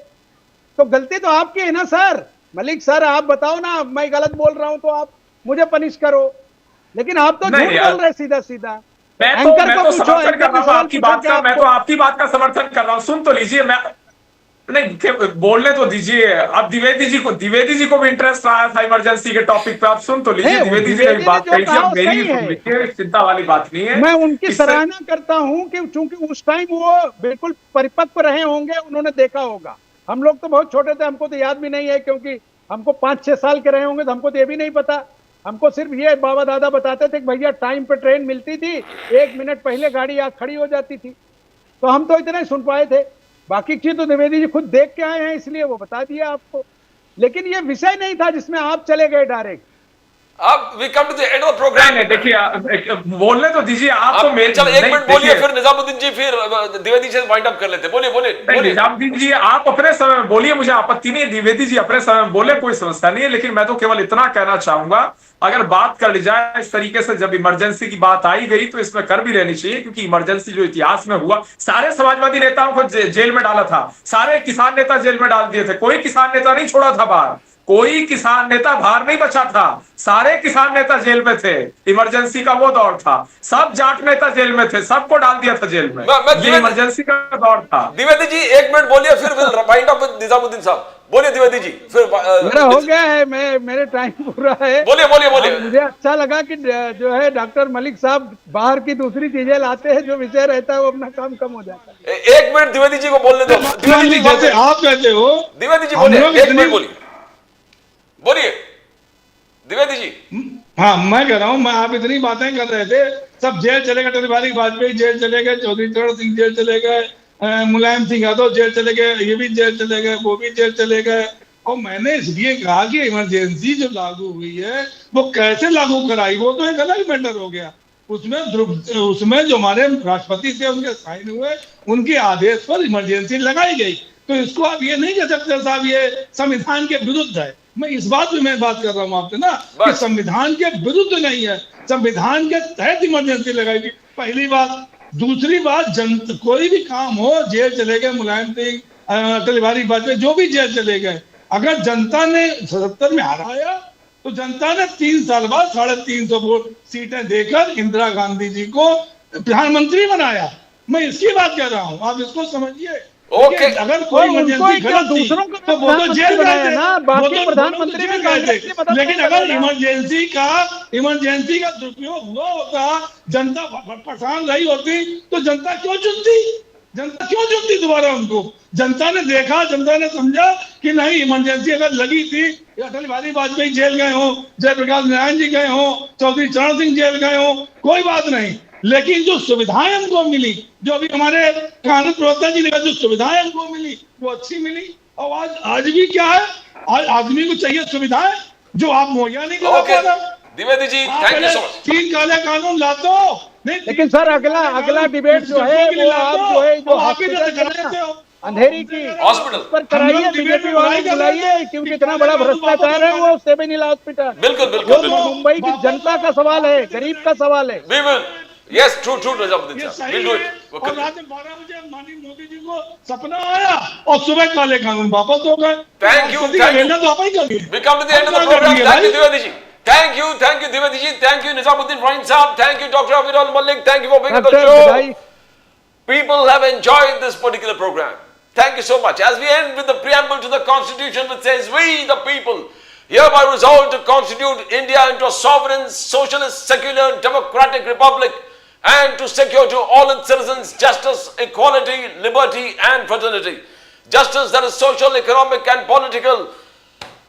तो गलती तो आपकी है ना सर। मलिक सर आप बताओ ना, मैं गलत बोल रहा हूं तो आप मुझे पनिश करो, लेकिन आप तो झूठ बोल रहे सीधा सीधा। मैं तो समर्थन कर रहा हूं आपकी बात का, मैं तो आपकी बात का समर्थन कर रहा हूं। सुन तो लीजिए, मैं नहीं बोलने तो दीजिए। अब द्विवेदी जी को भी इंटरेस्ट आया था इमरजेंसी के टॉपिक पे, आप सुन तो लीजिए। द्विवेदी जी ने भी बात कही थी, अब मेरी चिंता वाली बात नहीं है। मैं उनकी सराहना करता हूं कि चूंकि उस टाइम वो बिल्कुल परिपक्व रहे होंगे, उन्होंने देखा होगा। हम लोग तो बहुत छोटे थे, हमको तो याद भी नहीं है, क्योंकि हमको 5-6 साल के रहे होंगे तो हमको तो ये भी नहीं पता। हमको सिर्फ ये बाबा दादा बताते थे कि भैया टाइम पे ट्रेन मिलती थी, 1 मिनट पहले गाड़ी यहाँ खड़ी हो जाती थी, तो हम तो इतना ही सुन पाए थे। बाकी चीज तो द्विवेदी जी खुद देख के आए हैं, इसलिए वो बता दिया आपको, लेकिन ये विषय नहीं था जिसमें आप चले गए डायरेक्ट। अब we come to the end of programme. देखिए बोलने तो दीजिए, आप तो मेरे, चलो 1 मिनट बोलिए, फिर निजामुद्दीन जी, फिर द्विवेदी जी वाइंड अप कर लेते। बोलिए निजामुद्दीन जी आप अपने समय में बोलिए, मुझे आपत्ति नहीं है। द्विवेदी जी अपने समय में बोले, कोई समस्या नहीं है, लेकिन मैं तो केवल इतना कहना चाहूंगा, अगर बात कर ली जाए इस तरीके से, जब इमरजेंसी की बात आई गई तो इसमें कर भी लेनी चाहिए, क्योंकि इमरजेंसी जो इतिहास में हुआ, सारे समाजवादी नेताओं को जेल में डाला था, सारे किसान नेता जेल में डाल दिए थे, कोई किसान नेता नहीं छोड़ा था बाहर, कोई किसान नेता बाहर नहीं बचा था, सारे किसान नेता जेल में थे। इमरजेंसी का वो दौर था, सब जाट नेता जेल में थे, सबको डाल दिया था जेल में। ये इमरजेंसी का दौर था। द्विवेदी जी 1 मिनट बोलिए, फिर will wind up with Nizamuddin साहब। बोलिए द्विवेदी जी, फिर मेरा हो गया है, मेरे टाइम पूरा है। बोलिए। मुझे अच्छा लगा कि जो है डॉक्टर मलिक साहब बाहर की दूसरी चीजें लाते हैं, जो विषय रहता है वो अपना काम कम हो जाता है। 1 मिनट द्विवेदी जी को बोलने दो। द्विवेदी जी जैसे आप कहते हो, द्विवेदी जी बोलिए, 1 मिनट बोलिए द्विवेदी जी। हाँ मैं कह रहा हूँ, मैं आप इतनी बातें कर रहे थे, सब जेल चले गए, अटल बिहारी वाजपेयी जेल चले गए, चौधरी चरण सिंह जेल चले गए, मुलायम सिंह यादव जेल चले गए, ये भी जेल चले गए, वो भी जेल चले गए। और मैंने इसलिए कहा कि इमरजेंसी जो लागू हुई है वो कैसे लागू कराई, वो तो एक अलग मैटर हो गया। उसमें जो हमारे राष्ट्रपति थे उनके साइन हुए, उनके आदेश पर इमरजेंसी लगाई गई। तो इसको आप ये नहीं कह सकते साहब ये संविधान के विरुद्ध है। मैं इस बात में मैं बात कर रहा हूँ आपसे ना, कि संविधान के विरुद्ध नहीं है, संविधान के तहत इमरजेंसी लगाई गई, पहली बात। दूसरी बात, कोई भी काम हो, जेल चले गए मुलायम सिंह, अटल बिहारी वाजपेयी जो भी जेल चले गए, अगर जनता ने 77 में हराया तो जनता ने 3 साल बाद 350 सीटें देकर इंदिरा गांधी जी को प्रधानमंत्री बनाया। मैं इसकी बात कर रहा हूँ, आप इसको समझिए। ओके, अगर कोई इमरजेंसी गलत थी तो वो तो जेल गए थे ना, बाकी प्रधानमंत्री भी गए थे। लेकिन अगर इमरजेंसी का दुरुपयोग हुआ होता, जनता परेशान रही होती, तो जनता क्यों चुनती? जनता क्यों चुनती दोबारा उनको? जनता ने देखा, जनता ने समझा कि नहीं, इमरजेंसी अगर लगी थी, अटल बिहारी वाजपेयी जेल गए हो, जयप्रकाश नारायण जी गए हो, चौधरी चरण सिंह जेल गए हो, कोई बात नहीं, लेकिन जो सुविधाएं हमको मिली, जो अभी हमारे कानून प्रवक्ता जी ने कहा, जो सुविधाएं हमको मिली वो अच्छी मिली। और आज भी क्या है, आज आदमी को चाहिए सुविधाएं जो आप मुहैया नहीं करा पा रहे। Dwivedi ji, thank you so much. 3 काले कानून लाते हो, लेकिन सर अगला डिबेट जो है वो आप जो है जो हॉस्पिटल अंधेरी की हॉस्पिटल पर कराइए, बीजेपी वाले बुलाइए, क्योंकि इतना बड़ा भ्रष्टाचार है वो सिविल हॉस्पिटल। बिल्कुल वो बिल्कुल तो बिल्कुल। मुंबई की जनता का सवाल है, गरीब का सवाल है। We will. Yes, true, Nizamuddin ये sir. सही We'll do है। it. और रात में 12 बजे माननीय मोदी जी को सपना आया और सुबह काले कानून वापस हो गए। Thank you, राष्ट्रपति thank you. का तो आप ही करिए। We come to the end of the हम program. क्या Thank you, करेंगे Dwivedi ji. Thank you, Dwivedi ji. Thank you, Nizamuddin Rahim Saab. Thank you, Dr. Aviral Malik. Thank you for being on the doctor show. बधाई। People have enjoyed this particular program. Thank you so much. As we end with the preamble to the Constitution which says, we the people hereby resolve to constitute India into a sovereign, socialist, secular, democratic republic and to secure to all its citizens justice, equality, liberty and fraternity. Justice that is social, economic and political.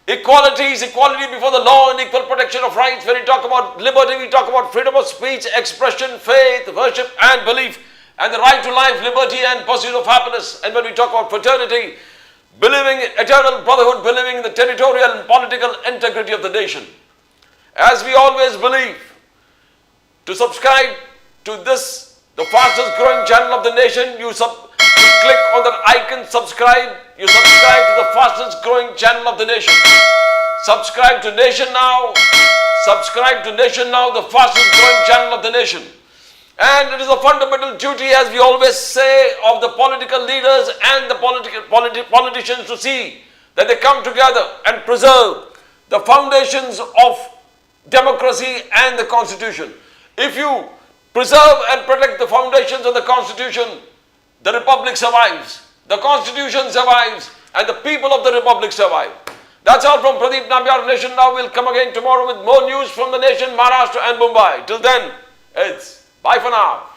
Equality is equality before the law and equal protection of rights. When we talk about liberty, we talk about freedom of speech, expression, faith, worship and belief, and the right to life, liberty and pursuit of happiness. And when we talk about fraternity, believing in eternal brotherhood, believing in the territorial and political integrity of the nation. As we always believe, to subscribe to this, the fastest growing channel of the nation, you click on that icon, subscribe, you subscribe to the fastest growing channel of the nation. Subscribe to Nation Now, subscribe to Nation Now, the fastest growing channel of the nation. And it is a fundamental duty, as we always say, of the political leaders and the politicians to see that they come together and preserve the foundations of democracy and the Constitution. If you preserve and protect the foundations of the Constitution, the Republic survives, the Constitution survives, and the people of the Republic survive. That's all from Pradeep Nambiar, Nation Now. We'll come again tomorrow with more news from the nation, Maharashtra and Mumbai. Till then, it's bye for now.